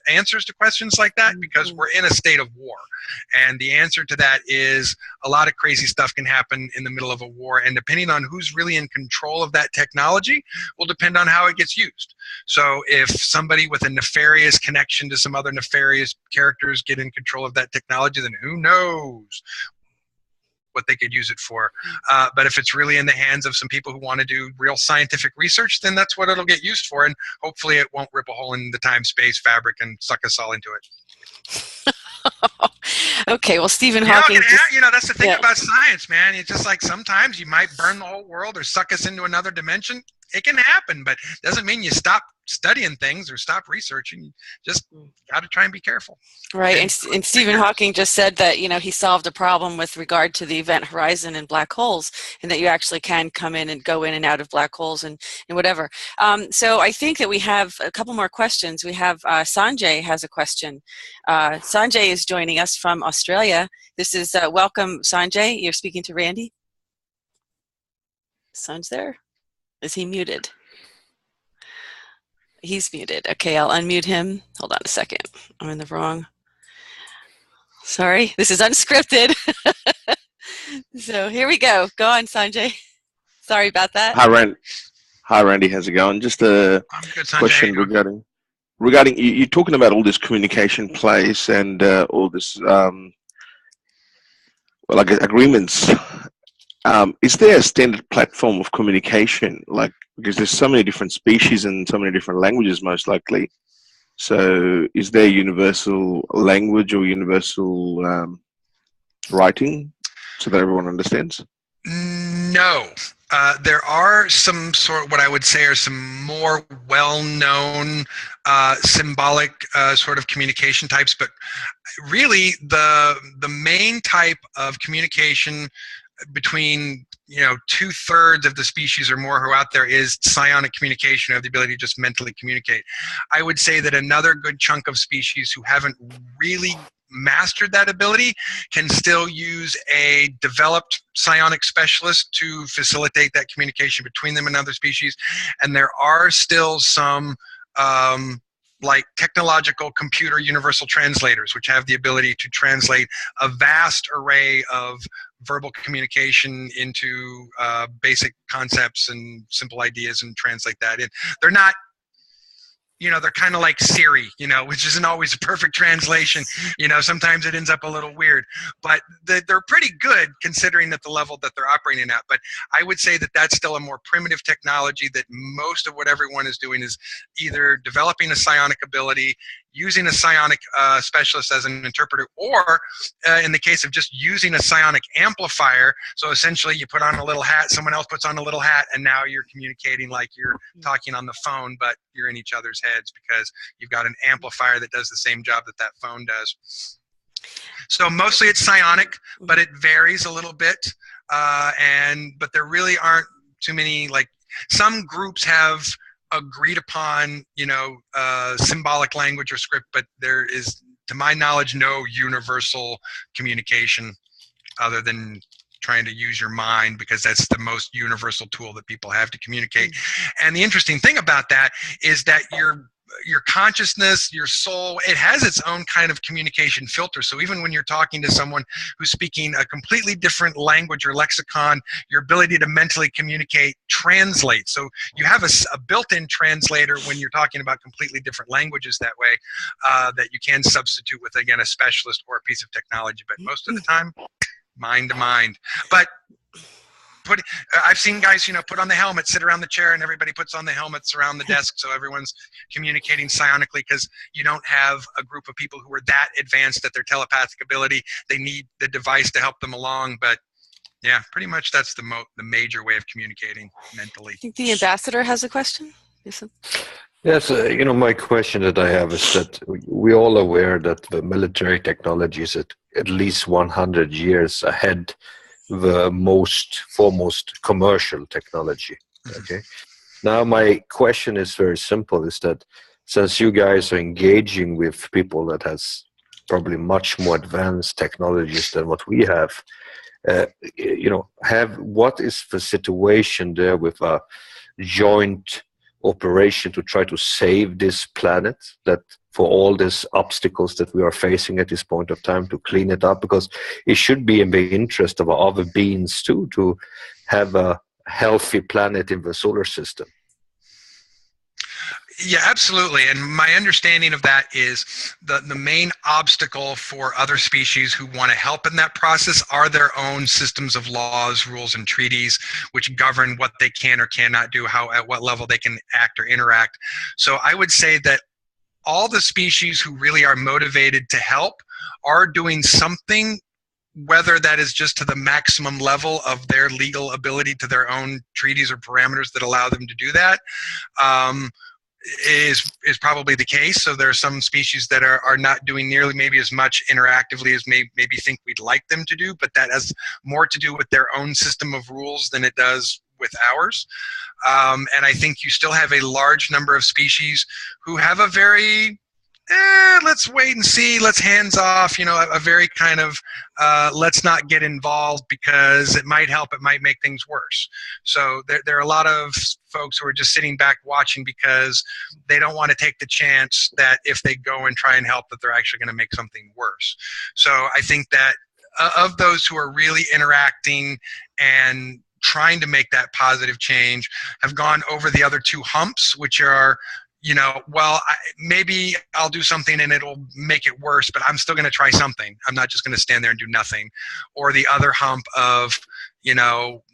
answers to questions like that, because we're in a state of war. And the answer to that is a lot of crazy stuff can happen in the middle of a war, and depending on who's really in control of that technology will depend on how it gets used. So if somebody with a nefarious connection to some other nefarious characters get in control of that technology, then who knows what they could use it for. But if it's really in the hands of some people who want to do real scientific research, then that's what it'll get used for, and hopefully it won't rip a hole in the time-space fabric and suck us all into it. Okay, well, Stephen Hawking. That's the thing about science, man. It's just like sometimes you might burn the whole world or suck us into another dimension. It can happen, but doesn't mean you stop studying things or stop researching. You just got to try and be careful. Right, and Stephen Hawking just said that, he solved a problem with regard to the event horizon and black holes, and that you actually can come in and go in and out of black holes and whatever. So I think that we have a couple more questions. We have Sanjay has a question. Sanjay is joining us from Australia. This is welcome, Sanjay. You're speaking to Randy. Sanjay's there. Is he muted? He's muted. Okay, I'll unmute him. Hold on a second. I'm in the wrong. Sorry, this is unscripted. So here we go. Go on, Sanjay. Sorry about that. Hi, Randy. How's it going? Just a question regarding you're talking about all this communication place and all this like agreements. Is there a standard platform of communication? Like, because there's so many different species and so many different languages, most likely. So, is there universal language or universal writing so that everyone understands? No. There are some what I would say are some more well-known symbolic sort of communication types, but really the main type of communication between 2/3 of the species or more who are out there is psionic communication, or the ability to just mentally communicate. I would say that another good chunk of species who haven't really mastered that ability can still use a developed psionic specialist to facilitate that communication between them and other species. And there are still some like technological computer universal translators, which have the ability to translate a vast array of verbal communication into basic concepts and simple ideas and translate that in. They're not, they're kind of like Siri, which isn't always a perfect translation. Sometimes it ends up a little weird, but they're pretty good considering at the level that they're operating at. But I would say that that's still a more primitive technology, that most of what everyone is doing is either developing a psionic ability, using a psionic specialist as an interpreter, or in the case of just using a psionic amplifier. So essentially you put on a little hat, someone else puts on a little hat, and now you're communicating like you're talking on the phone, but you're in each other's heads because you've got an amplifier that does the same job that that phone does. So mostly it's psionic, but it varies a little bit. But there really aren't too many, like some groups have agreed upon, symbolic language or script, but there is, to my knowledge, no universal communication other than trying to use your mind, because that's the most universal tool that people have to communicate. And the interesting thing about that is that your consciousness, your soul, it has its own kind of communication filter. So even when you're talking to someone who's speaking a completely different language or lexicon, your ability to mentally communicate translates. So you have a built-in translator when you're talking about completely different languages that way, that you can substitute with, again, a specialist or a piece of technology. But most of the time, mind to mind. But I've seen guys, put on the helmet, sit around the chair, and everybody puts on the helmets around the desk, so everyone's communicating psionically, because you don't have a group of people who are that advanced at their telepathic ability. They need the device to help them along. But yeah, pretty much that's the major way of communicating mentally. I think the ambassador has a question. Yes, my question that I have is that we're all aware that the military technology is at least 100 years ahead the foremost commercial technology. Okay. Now my question is very simple, is that since you guys are engaging with people that has probably much more advanced technologies than what we have, what is the situation there with a joint operation to try to save this planet, that for all these obstacles that we are facing at this point of time, to clean it up? Because it should be in the interest of other beings too, to have a healthy planet in the solar system. Yeah, absolutely. And my understanding of that is the main obstacle for other species who want to help in that process are their own systems of laws, rules, and treaties, which govern what they can or cannot do, at what level they can act or interact. So I would say that all the species who really are motivated to help are doing something, whether that is just to the maximum level of their legal ability to their own treaties or parameters that allow them to do that. Is probably the case. So there are some species that are not doing nearly maybe as much interactively as maybe think we'd like them to do, but that has more to do with their own system of rules than it does with ours. And I think you still have a large number of species who have a very let's wait and see, let's hands off, a very kind of let's not get involved because it might help, it might make things worse. So there are a lot of folks who are just sitting back watching because they don't want to take the chance that if they go and try and help, that they're actually going to make something worse. So I think that of those who are really interacting and trying to make that positive change have gone over the other two humps, which are well, maybe I'll do something and it'll make it worse, but I'm still going to try something. I'm not just going to stand there and do nothing. Or the other hump of,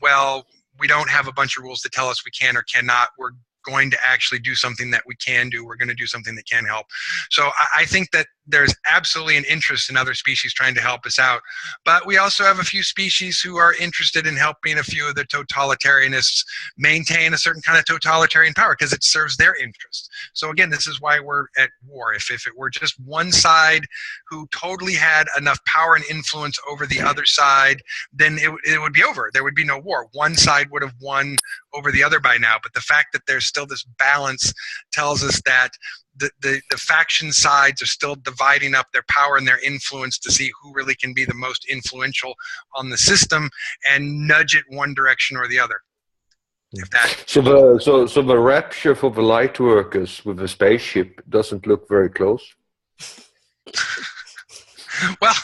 well, we don't have a bunch of rules that tell us we can or cannot. We're going to actually do something that we can do. We're going to do something that can help. So I think that there's absolutely an interest in other species trying to help us out. But we also have a few species who are interested in helping a few of the totalitarianists maintain a certain kind of totalitarian power because it serves their interest. So again, this is why we're at war. If it were just one side who totally had enough power and influence over the other side, then it would be over. There would be no war. One side would have won over the other by now. But the fact that there's still this balance tells us that the faction sides are still dividing up their power and their influence to see who really can be the most influential on the system and nudge it one direction or the other. If that. So the rapture for the light workers with the spaceship doesn't look very close. Well,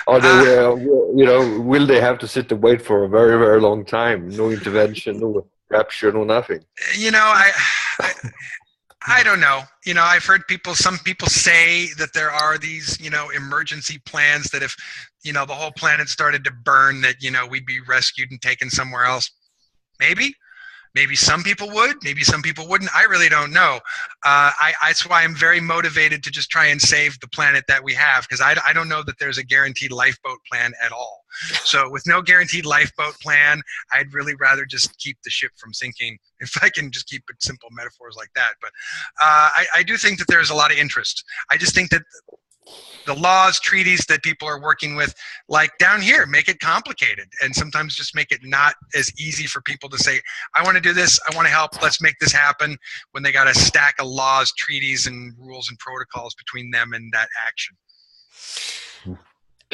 or they will they have to sit and wait for a very, very long time? No intervention, no rapture, no nothing. I don't know. I've heard some people say that there are these, emergency plans that if, the whole planet started to burn, that, we'd be rescued and taken somewhere else. Maybe some people would, maybe some people wouldn't. I really don't know. That's why I'm very motivated to just try and save the planet that we have, because I don't know that there's a guaranteed lifeboat plan at all. So with no guaranteed lifeboat plan, I'd really rather just keep the ship from sinking, if I can just keep it simple metaphors like that. But I do think that there's a lot of interest. I just think that the laws, treaties that people are working with, like down here, make it complicated and sometimes just make it not as easy for people to say, I want to do this, I want to help, let's make this happen, when they got a stack of laws, treaties, and rules and protocols between them and that action.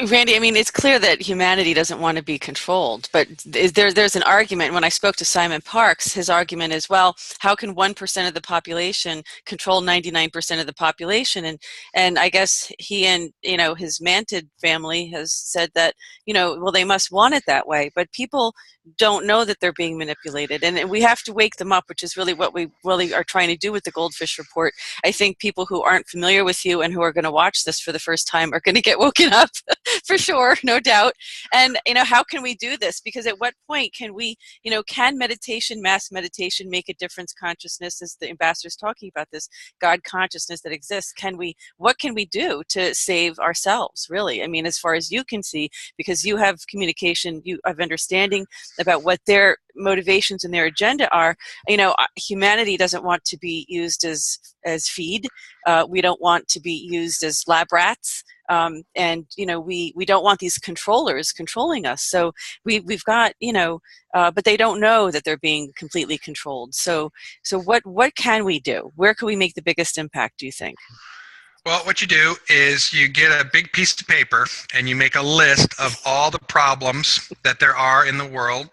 Randy, I mean, it's clear that humanity doesn't want to be controlled, but there's an argument. When I spoke to Simon Parks, his argument is, well, how can 1% of the population control 99% of the population? And I guess he and, his Mantid family has said that, well, they must want it that way, but people don't know that they're being manipulated, and we have to wake them up, which is really what we really are trying to do with the GoldFish report. I think people who aren't familiar with you and who are going to watch this for the first time are going to get woken up for sure, no doubt. And how can we do this? Because at what point can we, can meditation, mass meditation, make a difference? Consciousness, as the ambassador's talking about, this God consciousness that exists, what can we do to save ourselves, really? I mean, as far as you can see, because you have communication, you have understanding about what their motivations and their agenda are. Humanity doesn't want to be used as feed. We don't want to be used as lab rats. And we don't want these controllers controlling us. So we've got, but they don't know that they're being completely controlled. So what can we do? Where can we make the biggest impact, do you think? Well, what you do is you get a big piece of paper and you make a list of all the problems that there are in the world,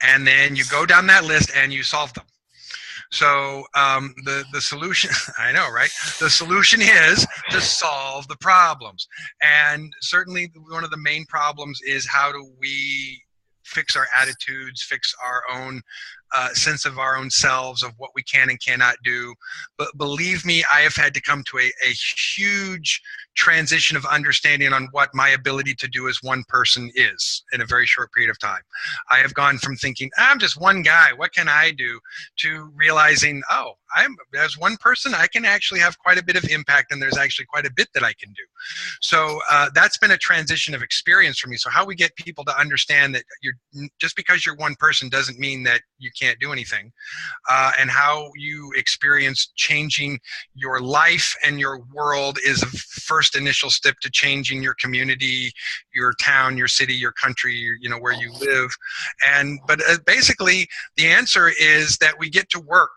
and then you go down that list and you solve them. So the solution, I know, right? The solution is to solve the problems. And certainly one of the main problems is, how do we fix our attitudes, fix our own sense of our own selves, of what we can and cannot do. But believe me, I have had to come to a huge transition of understanding on what my ability to do as one person is in a very short period of time. I have gone from thinking, I'm just one guy, what can I do, to realizing, oh, as one person, I can actually have quite a bit of impact, and there's actually quite a bit that I can do. So that's been a transition of experience for me. So how we get people to understand that just because you're one person doesn't mean that you can't do anything, and how you experience changing your life and your world is a first initial step to changing your community, your town, your city, your country, where you live. But basically the answer is that we get to work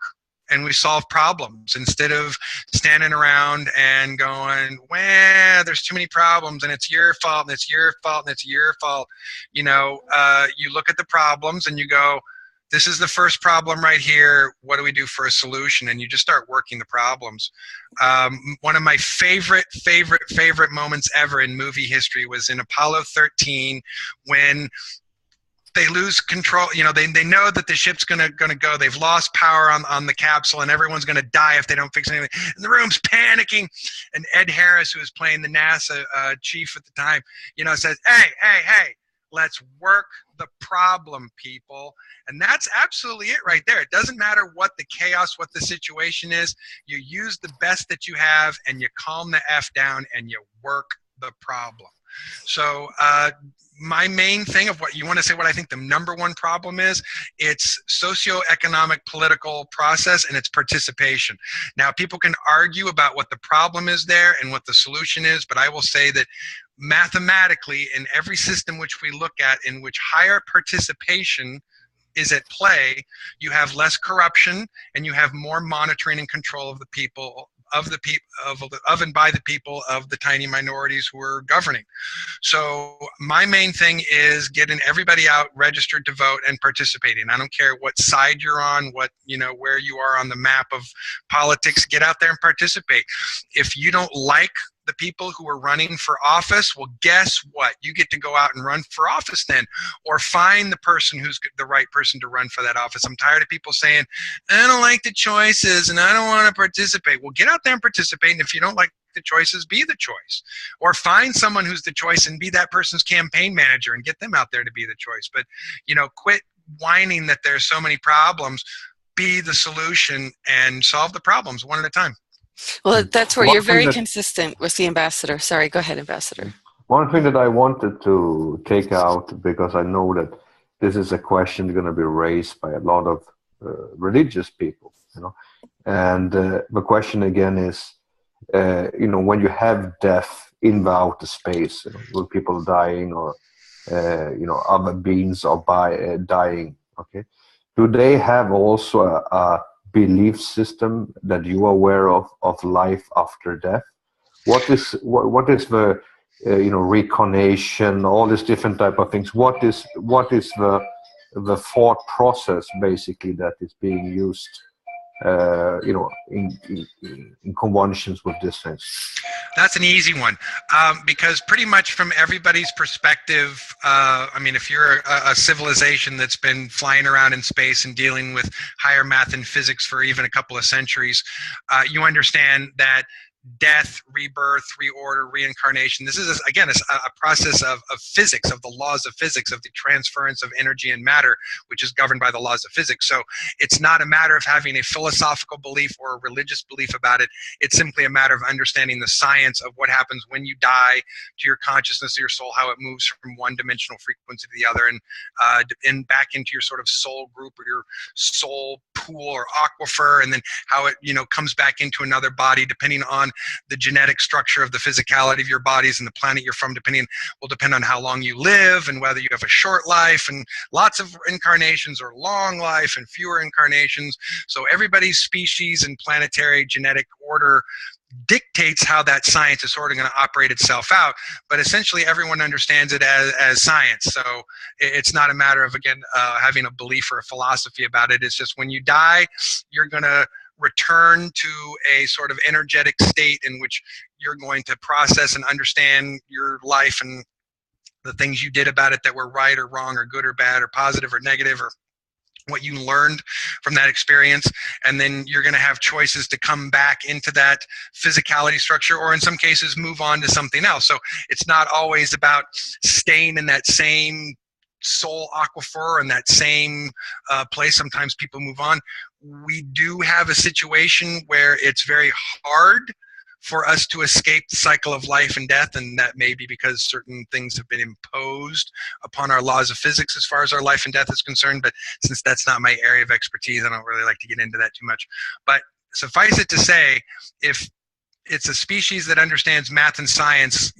and we solve problems instead of standing around and going, well, there's too many problems and it's your fault and it's your fault and it's your fault. You look at the problems and you go, this is the first problem right here. What do we do for a solution? And you just start working the problems. One of my favorite moments ever in movie history was in Apollo 13, when they lose control. They know that the ship's gonna go. They've lost power on the capsule, and everyone's gonna die if they don't fix anything. And the room's panicking. And Ed Harris, who was playing the NASA chief at the time, says, "Hey, let's work the problem, people." And that's absolutely it right there. It doesn't matter what the chaos, what the situation is. You use the best that you have, and you calm the F down, and you work the problem. So my main thing of what you want to say, what I think the number one problem is, it's socioeconomic political process and it's participation. Now, people can argue about what the problem is there and what the solution is, but I will say that mathematically, in every system which we look at, in which higher participation is at play, you have less corruption and you have more monitoring and control of the people, of and by the people of the tiny minorities who are governing. So my main thing is getting everybody out, registered to vote, and participating. I don't care what side you're on, where you are on the map of politics. Get out there and participate. If you don't like the people who are running for office, well, guess what? You get to go out and run for office then, or find the person who's the right person to run for that office. I'm tired of people saying, I don't like the choices and I don't want to participate. Well, get out there and participate, and if you don't like the choices, be the choice. Or find someone who's the choice and be that person's campaign manager and get them out there to be the choice. But, quit whining that there's so many problems. Be the solution and solve the problems one at a time. Well, that's where you're very consistent with the ambassador. Sorry, go ahead, Ambassador. One thing that I wanted to take out, because I know that this is a question going to be raised by a lot of religious people, and the question again is, when you have death in the outer space, with people dying or, other beings are dying, okay? Do they have also a belief system that you are aware of life after death? What is the reincarnation, all these different type of things? What is the thought process basically that is being used in conventions with these things? That's an easy one, because pretty much from everybody's perspective, if you're a civilization that's been flying around in space and dealing with higher math and physics for even a couple of centuries, you understand that death, rebirth, reorder, reincarnation. This is, again, a process of physics, of the laws of physics, of the transference of energy and matter, which is governed by the laws of physics. So it's not a matter of having a philosophical belief or a religious belief about it. It's simply a matter of understanding the science of what happens when you die to your consciousness, your soul, how it moves from one dimensional frequency to the other, and back into your sort of soul group or your soul pool or aquifer, and then how it comes back into another body, depending on the genetic structure of the physicality of your bodies and the planet you're from, will depend on how long you live and whether you have a short life and lots of incarnations or long life and fewer incarnations. So everybody's species and planetary genetic order dictates how that science is sort of going to operate itself out, but essentially everyone understands it as science. So it's not a matter of, again, having a belief or a philosophy about it. It's just when you die, you're going to return to a sort of energetic state in which you're going to process and understand your life and the things you did about it that were right or wrong or good or bad or positive or negative, or what you learned from that experience. And then you're going to have choices to come back into that physicality structure, or in some cases move on to something else. So it's not always about staying in that same soul aquifer and that same place. Sometimes people move on. We do have a situation where it's very hard for us to escape the cycle of life and death, and that may be because certain things have been imposed upon our laws of physics as far as our life and death is concerned. But since that's not my area of expertise, I don't really like to get into that too much. But suffice it to say, if it's a species that understands math and science,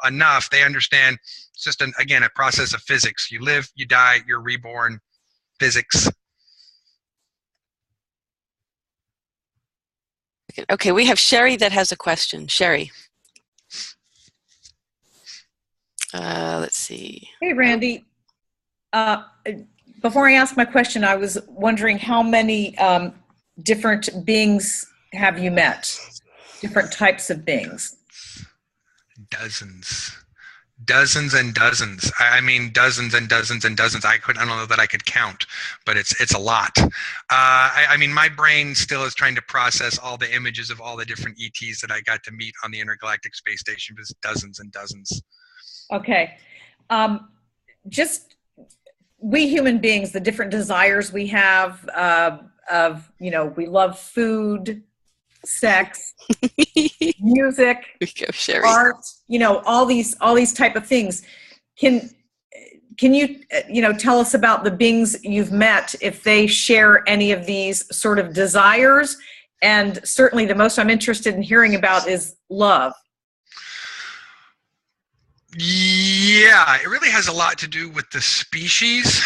enough, they understand it's just again, a process of physics. You live, you die, you're reborn, physics. Okay, we have Sherry that has a question. Sherry. Let's see. Hey, Randy. Before I ask my question, I was wondering how many different beings have you met? Different types of beings? Dozens. Dozens and dozens. I mean, dozens and dozens and dozens. I don't know that I could count, but it's a lot. I mean, my brain still is trying to process all the images of all the different ETs that I got to meet on the Intergalactic Space Station. But it's dozens and dozens. Okay. Just we human beings, the different desires we have we love food, sex, music, art, all these type of things. Can you tell us about the beings you've met, if they share any of these sort of desires? And certainly the most I'm interested in hearing about is love. Yeah, it really has a lot to do with the species,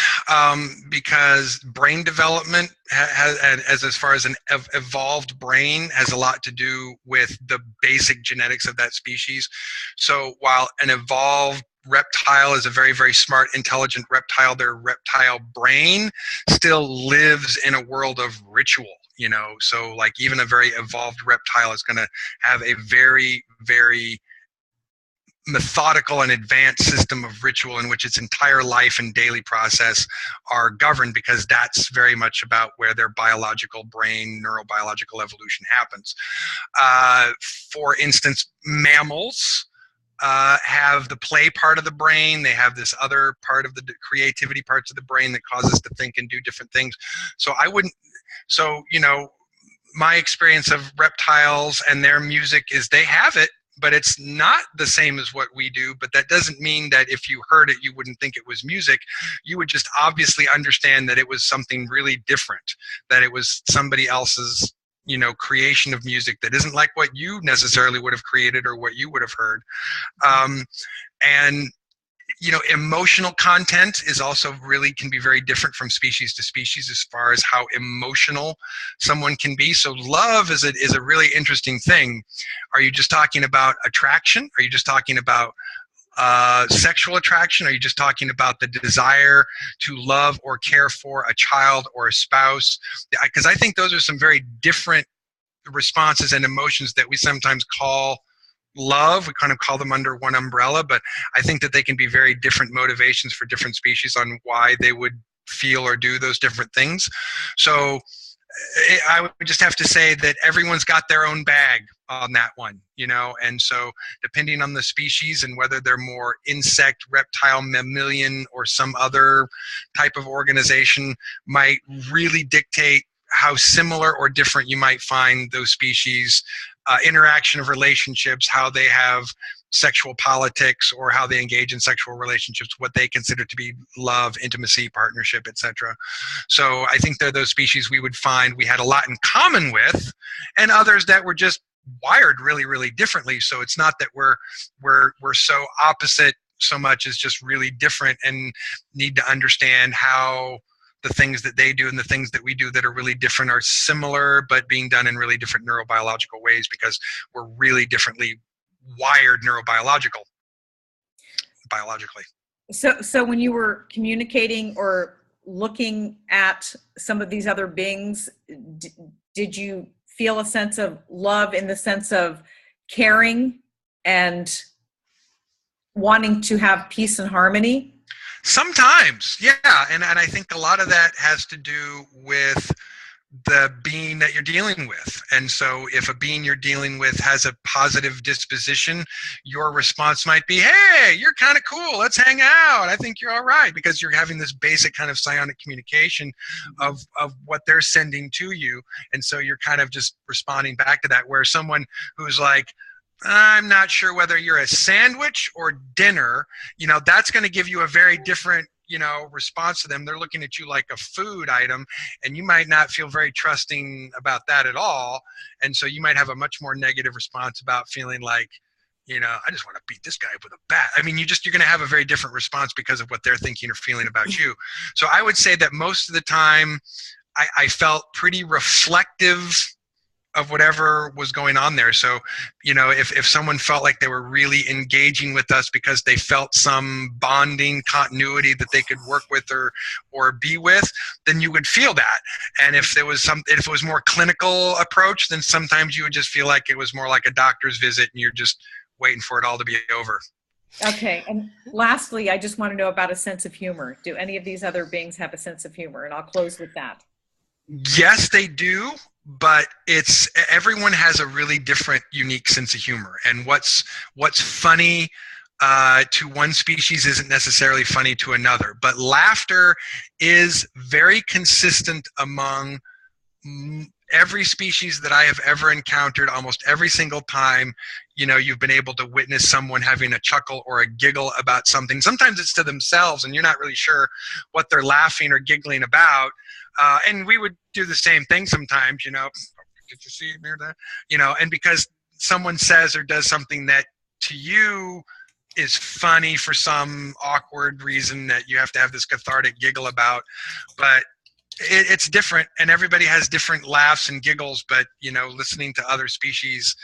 because brain development as far as an evolved brain has a lot to do with the basic genetics of that species. So while an evolved reptile is a very, very smart, intelligent reptile, their reptile brain still lives in a world of ritual. So like even a very evolved reptile is going to have a very, very methodical and advanced system of ritual in which its entire life and daily process are governed, because that's very much about where their biological brain, neurobiological evolution happens. For instance, mammals have the play part of the brain. They have this other part of the creativity parts of the brain that cause us to think and do different things. My experience of reptiles and their music is they have it, but it's not the same as what we do. But that doesn't mean that if you heard it, you wouldn't think it was music. You would just obviously understand that it was something really different, that it was somebody else's, creation of music that isn't like what you necessarily would have created or what you would have heard. Emotional content is also can be very different from species to species as far as how emotional someone can be. So love is a really interesting thing. Are you just talking about attraction? Are you just talking about sexual attraction? Are you just talking about the desire to love or care for a child or a spouse? Because I think those are some very different responses and emotions that we sometimes call love. We kind of call them under one umbrella, but I think that they can be very different motivations for different species on why they would feel or do those different things. So I would just have to say that everyone's got their own bag on that one, and so depending on the species and whether they're more insect, reptile, mammalian, or some other type of organization might really dictate how similar or different you might find those species, interaction of relationships, how they have sexual politics or how they engage in sexual relationships, what they consider to be love, intimacy, partnership, etc. So I think they're those species we would find we had a lot in common with, and others that were just wired really, really differently. So it's not that we're so opposite so much as just really different and need to understand how the things that they do and the things that we do that are really different are similar, but being done in really different neurobiological ways because we're really differently wired biologically. So when you were communicating or looking at some of these other beings, did you feel a sense of love in the sense of caring and wanting to have peace and harmony? Sometimes, yeah. And I think a lot of that has to do with the being that you're dealing with. And so if a being you're dealing with has a positive disposition, your response might be, hey, you're kind of cool, let's hang out, I think you're all right, because you're having this basic kind of psionic communication of what they're sending to you. And so you're kind of just responding back to that, where someone who's like, I'm not sure whether you're a sandwich or dinner, that's going to give you a very different, response to them. They're looking at you like a food item, and you might not feel very trusting about that at all. And so you might have a much more negative response about feeling like, I just want to beat this guy with a bat. I mean, you're going to have a very different response because of what they're thinking or feeling about you. So I would say that most of the time I felt pretty reflective of whatever was going on there. So, if someone felt like they were really engaging with us because they felt some bonding continuity that they could work with or be with, then you would feel that. And if it was more clinical approach, then sometimes you would just feel like it was more like a doctor's visit and you're just waiting for it all to be over. Okay, and lastly, I just want to know about a sense of humor. Do any of these other beings have a sense of humor? And I'll close with that. Yes, they do, but it's everyone has a really different, unique sense of humor, and what's funny to one species isn't necessarily funny to another. But laughter is very consistent among every species that I have ever encountered. Almost every single time, you've been able to witness someone having a chuckle or a giggle about something. Sometimes it's to themselves, and you're not really sure what they're laughing or giggling about. And we would do the same thing sometimes, did you see that? And because someone says or does something that to you is funny for some awkward reason that you have to have this cathartic giggle about, but it's different, and everybody has different laughs and giggles. But listening to other species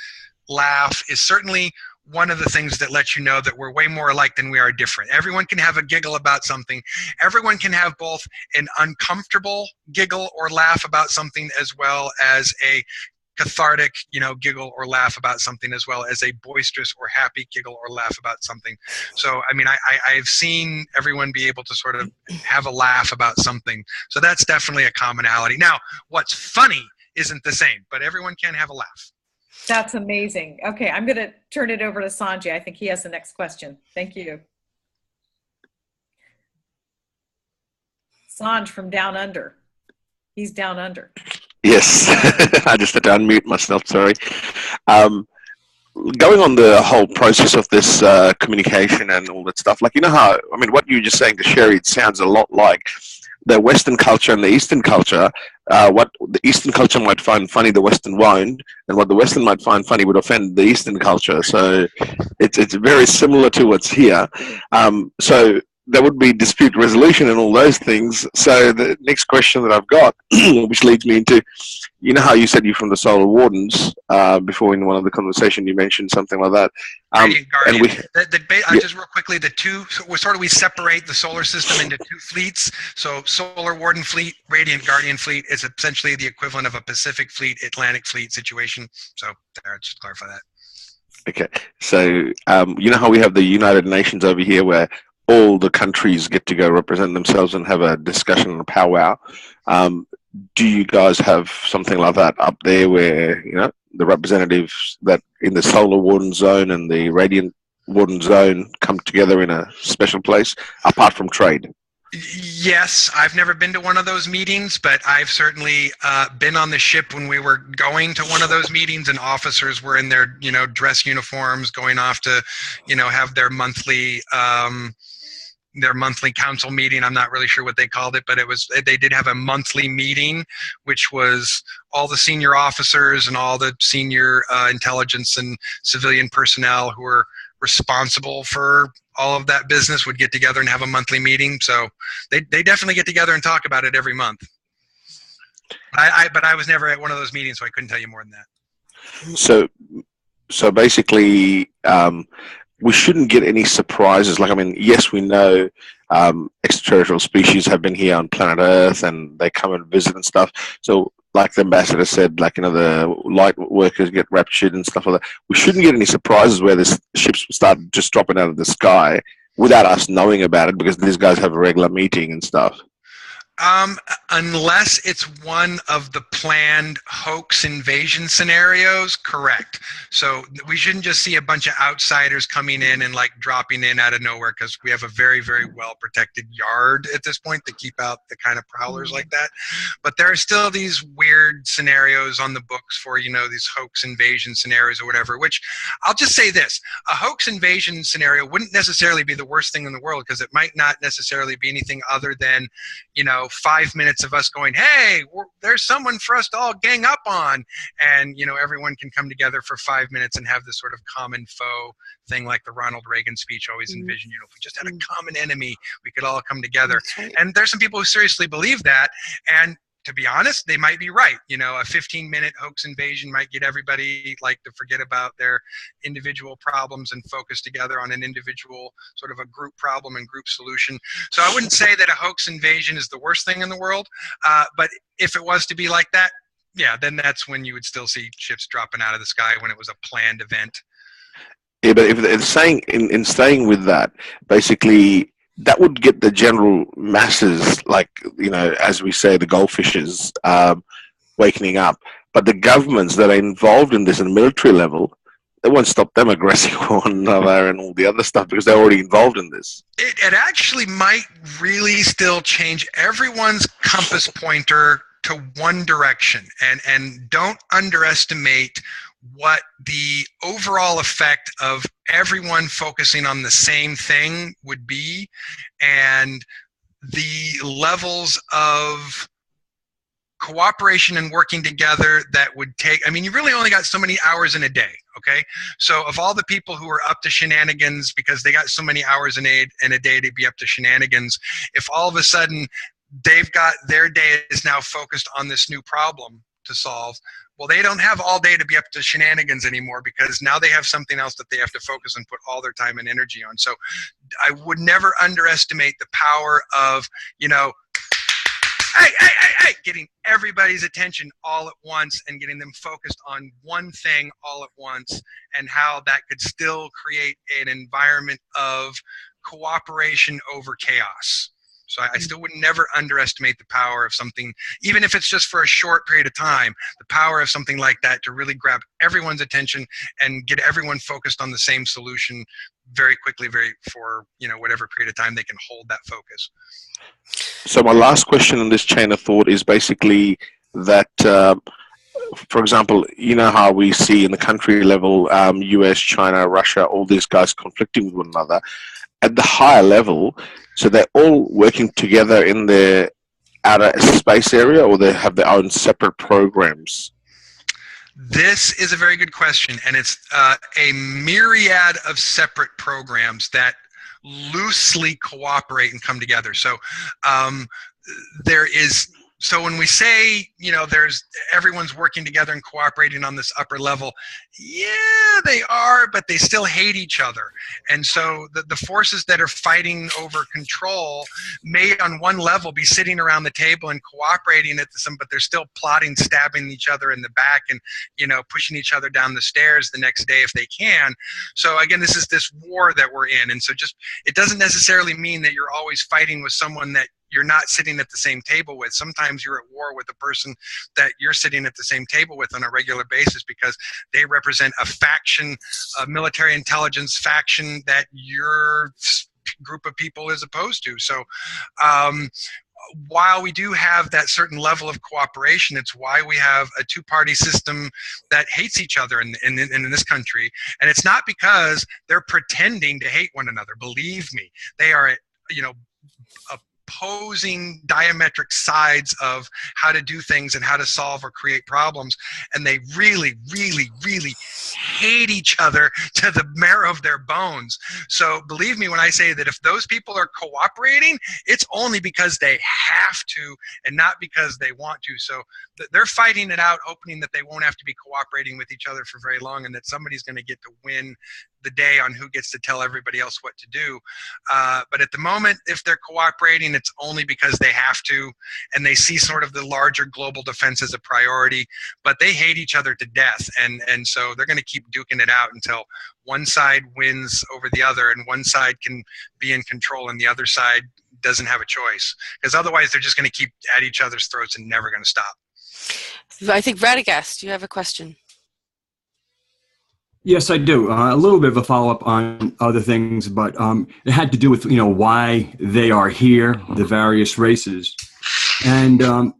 laugh is certainly one of the things that lets you know that we're way more alike than we are different. Everyone can have a giggle about something. Everyone can have both an uncomfortable giggle or laugh about something, as well as a cathartic, giggle or laugh about something, as well as a boisterous or happy giggle or laugh about something. So, I mean, I've seen everyone be able to sort of have a laugh about something. So that's definitely a commonality. Now, what's funny isn't the same, but everyone can have a laugh. That's amazing. Okay, I'm going to turn it over to Sanjay. I think he has the next question. Thank you. Sanj from Down Under. He's down under. Yes, I just had to unmute myself, sorry. Going on the whole process of this communication and all that stuff, like, how, I mean, what you were just saying to Sherry, it sounds a lot like the Western culture and the Eastern culture. What the Eastern culture might find funny, the Western won't, and what the Western might find funny would offend the Eastern culture. So it's very similar to what's here. So there would be dispute resolution and all those things. So the next question that I've got, which leads me into, how you said you're from the Solar Wardens, before in one of the conversation you mentioned something like that. Radiant Guardian. And just real quickly, we separate the solar system into two fleets. So Solar Warden fleet, Radiant Guardian fleet is essentially the equivalent of a Pacific fleet, Atlantic fleet situation. So there, just clarify that. Okay, so how we have the United Nations over here, where all the countries get to go represent themselves and have a discussion and a powwow. Do you guys have something like that up there, where the representatives that in the Solar Warden Zone and the Radiant Warden Zone come together in a special place, apart from trade? Yes, I've never been to one of those meetings, but I've certainly been on the ship when we were going to one of those meetings, and officers were in their dress uniforms going off to have their monthly council meeting. I'm not really sure what they called it, but they did have a monthly meeting, which was all the senior officers and all the senior intelligence and civilian personnel who were responsible for all of that business would get together and have a monthly meeting. So they definitely get together and talk about it every month. But I was never at one of those meetings, so I couldn't tell you more than that. So basically, we shouldn't get any surprises. Like, I mean, yes, we know extraterrestrial species have been here on planet Earth, and they come and visit and stuff. So, like the ambassador said, like, the light workers get raptured and stuff like that. We shouldn't get any surprises where the ships start just dropping out of the sky without us knowing about it, because these guys have a regular meeting and stuff. Unless it's one of the planned hoax invasion scenarios, correct. So we shouldn't just see a bunch of outsiders coming in and like dropping in out of nowhere, because we have a very, very well protected yard at this point to keep out the kind of prowlers like that. But there are still these weird scenarios on the books for, these hoax invasion scenarios or whatever, which I'll just say this, a hoax invasion scenario wouldn't necessarily be the worst thing in the world, because it might not necessarily be anything other than, 5 minutes of us going, hey, there's someone for us to all gang up on. And, everyone can come together for 5 minutes and have this sort of common foe thing, like the Ronald Reagan speech always envisioned, if we just had a common enemy, we could all come together. Right. And there's some people who seriously believe that. And to be honest, they might be right. A 15-minute hoax invasion might get everybody to forget about their individual problems and focus together on an individual sort of a group problem and group solution. So I wouldn't say that a hoax invasion is the worst thing in the world. But if it was to be like that, yeah, then that's when you would still see ships dropping out of the sky when it was a planned event. Yeah, but if it's saying in staying with that, basically that would get the general masses, like, as we say, the goldfishes, wakening up. But the governments that are involved in this at the military level, they won't stop them aggressing one another and all the other stuff because they're already involved in this. It actually might really still change everyone's compass pointer to one direction, and don't underestimate what the overall effect of everyone focusing on the same thing would be, and the levels of cooperation and working together that would take. I mean, you really only got so many hours in a day, okay? So of all the people who are up to shenanigans because they got so many hours in a day to be up to shenanigans, if all of a sudden they've got their day is now focused on this new problem to solve, well, they don't have all day to be up to shenanigans anymore because now they have something else that they have to focus and put all their time and energy on. So I would never underestimate the power of, hey, getting everybody's attention all at once and getting them focused on one thing all at once, and how that could still create an environment of cooperation over chaos. So I still would never underestimate the power of something, even if it's just for a short period of time, the power of something like that to really grab everyone's attention and get everyone focused on the same solution very quickly, for whatever period of time they can hold that focus. So my last question on this chain of thought is basically that, for example, you know how we see in the country level, US, China, Russia, all these guys conflicting with one another. At the higher level, so they're all working together in their outer space area, or they have their own separate programs? This is a very good question, and it's a myriad of separate programs that loosely cooperate and come together. So so when we say, there's everyone's working together and cooperating on this upper level, yeah, they are, but they still hate each other. And so the forces that are fighting over control may on one level be sitting around the table and cooperating but they're still plotting, stabbing each other in the back and, pushing each other down the stairs the next day if they can. So again, this is this war that we're in. And so it doesn't necessarily mean that you're always fighting with someone that you're not sitting at the same table with. Sometimes you're at war with a person that you're sitting at the same table with on a regular basis because they represent a faction, a military intelligence faction that your group of people is opposed to. So while we do have that certain level of cooperation, it's why we have a two-party system that hates each other in this country. And it's not because they're pretending to hate one another. Believe me, they are, opposing diametric sides of how to do things and how to solve or create problems, and they really, really, really hate each other to the marrow of their bones. So believe me when I say that if those people are cooperating, it's only because they have to and not because they want to. So they're fighting it out, hoping that they won't have to be cooperating with each other for very long, and that somebody's going to get to win the day on who gets to tell everybody else what to do. But at the moment, if they're cooperating, it's only because they have to, and they see sort of the larger global defense as a priority, but they hate each other to death. And so they're going to keep duking it out until one side wins over the other and one side can be in control and the other side doesn't have a choice. Because otherwise they're just going to keep at each other's throats and never going to stop. I think Radagast, you have a question. Yes, I do. A little bit of a follow-up on other things, but it had to do with, why they are here, the various races. And I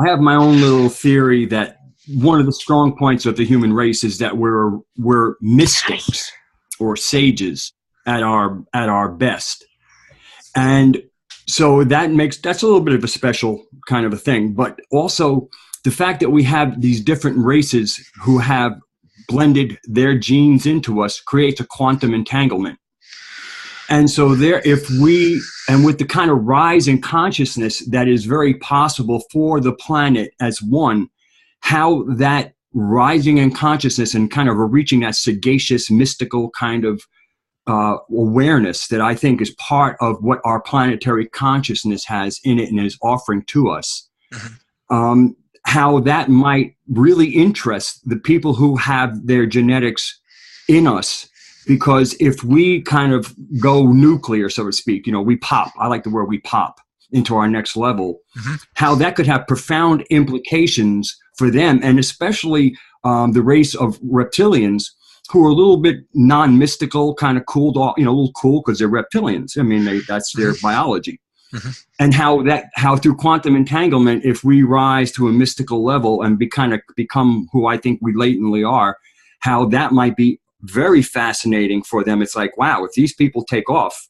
have my own little theory that one of the strong points of the human race is that we're mystics or sages at our best. And so that's a little bit of a special kind of a thing. But also the fact that we have these different races who have blended their genes into us creates a quantum entanglement. And so with the kind of rise in consciousness that is very possible for the planet as one, how that rising in consciousness and kind of reaching that sagacious, mystical kind of awareness that I think is part of what our planetary consciousness has in it and is offering to us. Mm-hmm. How that might really interest the people who have their genetics in us because if we kind of go nuclear, so to speak, we pop, I like the word we pop into our next level, how that could have profound implications for them, and especially the race of reptilians who are a little bit non-mystical, kind of cooled off, a little cool because they're reptilians. I mean, that's their biology. And how through quantum entanglement, if we rise to a mystical level and become who I think we latently are, how that might be very fascinating for them. It's like, wow, if these people take off,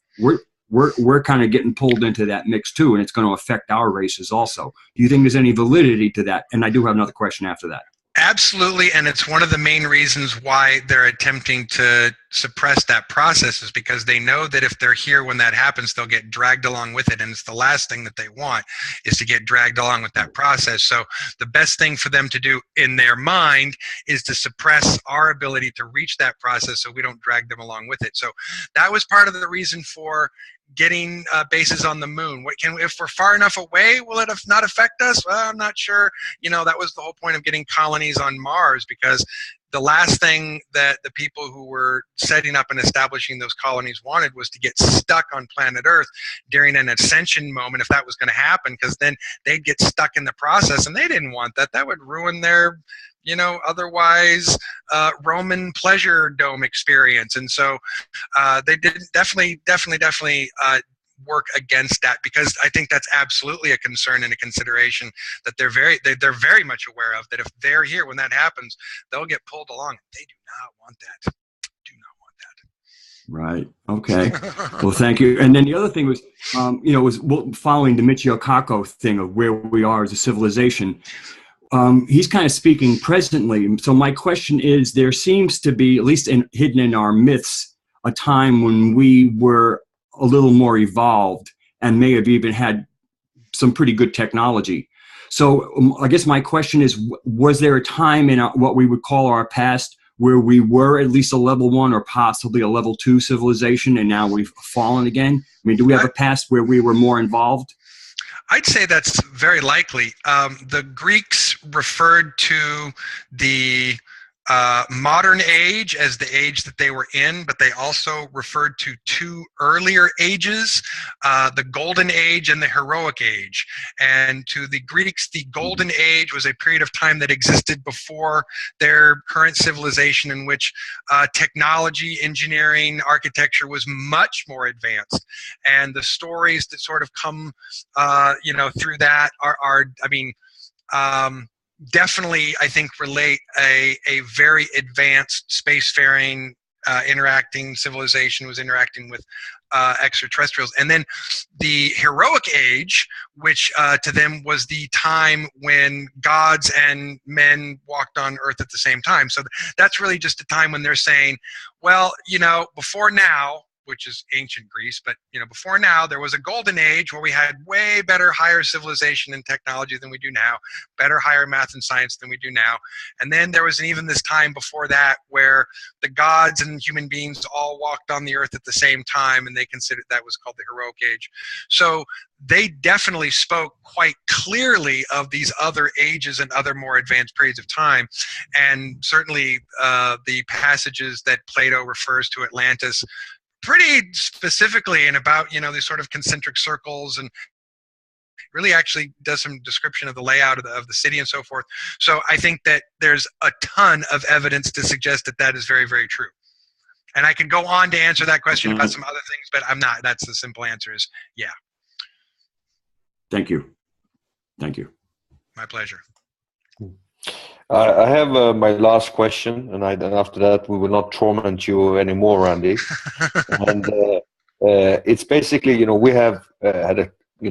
we're kind of getting pulled into that mix too, and it's going to affect our races also. Do you think there's any validity to that? And I do have another question after that. Absolutely, and it's one of the main reasons why they're attempting to suppress that process, is because they know that if they're here when that happens, they'll get dragged along with it, and it's the last thing that they want is to get dragged along with that process. So the best thing for them to do in their mind is to suppress our ability to reach that process so we don't drag them along with it. So that was part of the reason for getting bases on the moon. If we're far enough away, will it not affect us? Well, I'm not sure. That was the whole point of getting colonies on Mars, because the last thing that the people who were setting up and establishing those colonies wanted was to get stuck on planet Earth during an ascension moment, if that was going to happen, because then they'd get stuck in the process, and they didn't want that. That would ruin their otherwise Roman pleasure dome experience. And so they did definitely work against that, because I think that's absolutely a concern and a consideration that they're very much aware of, that if they're here when that happens, they'll get pulled along. They do not want that. Right. Okay. Well, thank you. And then the other thing was, was following the Michio Kaku thing of where we are as a civilization. He's kind of speaking presently. So my question is, there seems to be, at least hidden in our myths, a time when we were a little more evolved and may have even had some pretty good technology. So I guess my question is, was there a time in what we would call our past where we were at least a level 1 or possibly a level 2 civilization, and now we've fallen again? I mean, do we have a past where we were more involved? I'd say that's very likely. The Greeks referred to the modern age as the age that they were in, but they also referred to two earlier ages, the Golden Age and the Heroic Age. And to the Greeks, the Golden Age was a period of time that existed before their current civilization, in which technology, engineering, architecture was much more advanced. And the stories that sort of come, through that are definitely, I think, relate a very advanced spacefaring interacting civilization was interacting with extraterrestrials. And then the Heroic Age, which to them was the time when gods and men walked on Earth at the same time. So that's really just a time when they're saying, well, before now, which is ancient Greece, but before now there was a golden age where we had way better, higher civilization and technology than we do now, better, higher math and science than we do now. And then there was even this time before that where the gods and human beings all walked on the earth at the same time, and they considered that was called the Heroic Age. So they definitely spoke quite clearly of these other ages and other more advanced periods of time. And certainly the passages that Plato refers to Atlantis pretty specifically and about, these sort of concentric circles, and really actually does some description of the layout of the city and so forth. So I think that there's a ton of evidence to suggest that that is very, very true. And I can go on to answer that question about some other things, but I'm not. That's the simple answer is yeah. Thank you. Thank you. My pleasure. I have my last question, and after that we will not torment you anymore, Randy. And it's basically, we have had we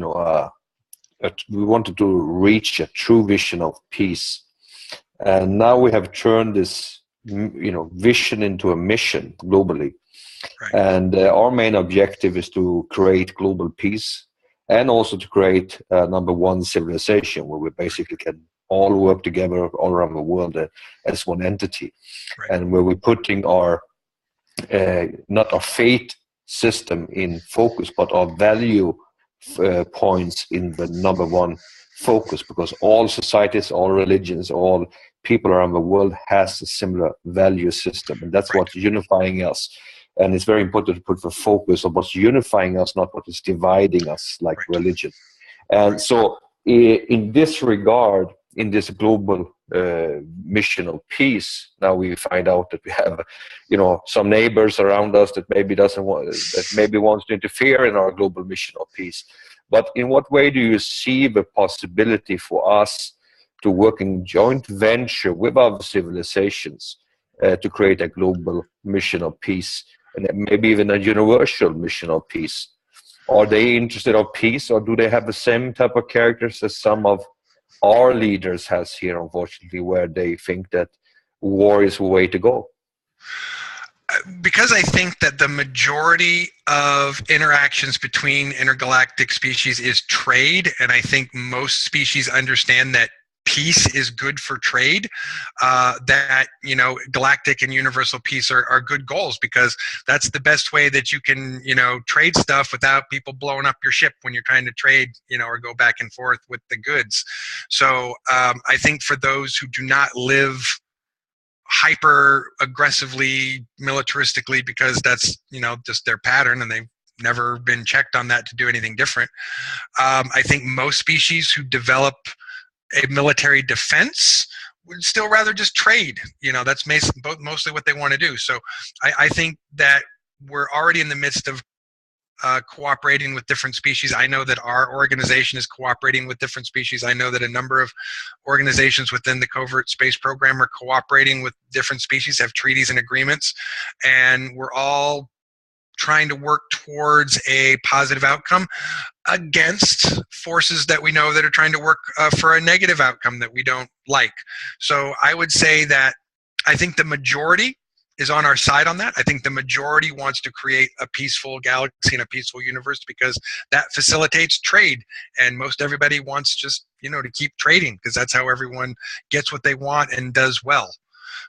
wanted to reach a true vision of peace, and now we have turned this, vision into a mission globally. Right. And our main objective is to create global peace, and also to create number one civilization where we basically can all work together all around the world as one entity. Right. And where we're putting our not our fate system in focus, but our value points in the number one focus, because all societies, all religions, all people around the world has a similar value system, and that's what's unifying us. And it's very important to put the focus on what's unifying us, not what is dividing us, like religion. And so in this regard, in this global mission of peace, now we find out that we have, some neighbors around us that maybe wants to interfere in our global mission of peace. But in what way do you see the possibility for us to work in joint venture with other civilizations to create a global mission of peace, and maybe even a universal mission of peace? Are they interested in peace, or do they have the same type of characters as some of our leaders has here, unfortunately, where they think that war is the way to go? Because I think that the majority of interactions between intergalactic species is trade, and I think most species understand that peace is good for trade, that galactic and universal peace are good goals, because that's the best way that you can trade stuff without people blowing up your ship when you're trying to trade or go back and forth with the goods. So I think for those who do not live hyper aggressively militaristically, because that's just their pattern and they've never been checked on that to do anything different, I think most species who develop a military defense would still rather just trade. That's mostly what they want to do. So I think that we're already in the midst of cooperating with different species. I know that our organization is cooperating with different species. I know that a number of organizations within the Covert Space Program are cooperating with different species, have treaties and agreements, and we're all trying to work towards a positive outcome against forces that we know that are trying to work for a negative outcome that we don't like. So I would say that I think the majority is on our side on that. I think the majority wants to create a peaceful galaxy and a peaceful universe, because that facilitates trade, and most everybody wants just to keep trading, because that's how everyone gets what they want and does well.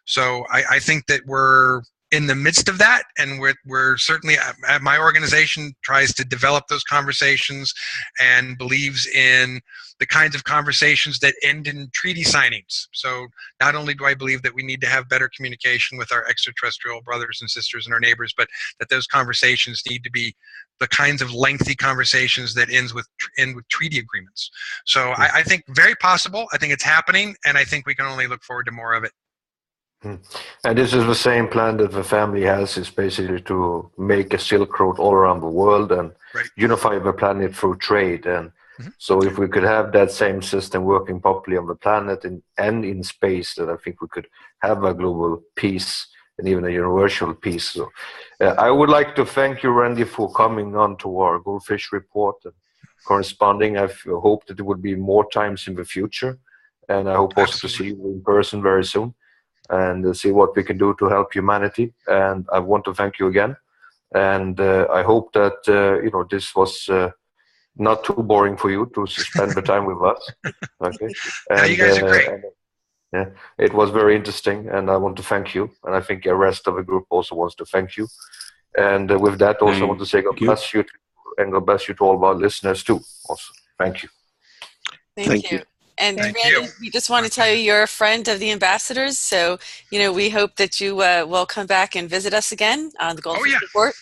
So I think that we're in the midst of that, and we're certainly, my organization tries to develop those conversations and believes in the kinds of conversations that end in treaty signings. So not only do I believe that we need to have better communication with our extraterrestrial brothers and sisters and our neighbors, but that those conversations need to be the kinds of lengthy conversations that end with treaty agreements. So I think very possible. I think it's happening, and I think we can only look forward to more of it. And this is the same plan that the family has, is basically to make a Silk Road all around the world and unify the planet through trade. And so if we could have that same system working properly on the planet and in space, then I think we could have a global peace and even a universal peace. So I would like to thank you, Randy, for coming on to our GoldFish report and corresponding. I hope that there will be more times in the future, and I hope also to see you in person very soon, and see what we can do to help humanity. And I want to thank you again. And I hope that this was not too boring for you to spend the time with us. Okay. And, you guys are great. Yeah, it was very interesting, and I want to thank you. And I think the rest of the group also wants to thank you. And with that, also I want to say God bless you, and God bless you to all of our listeners too. Also, thank you. Thank you. And Randy, we just want to tell you you're a friend of the ambassadors, so we hope that you will come back and visit us again on the GoldFish Report.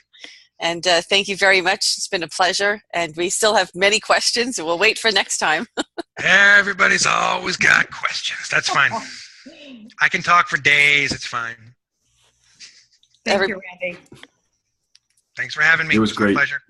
And thank you very much. It's been a pleasure, and we still have many questions, and we'll wait for next time. Everybody's always got questions. That's fine. I can talk for days. It's fine. Thank you, Randy. Thanks for having me. It was great. My pleasure.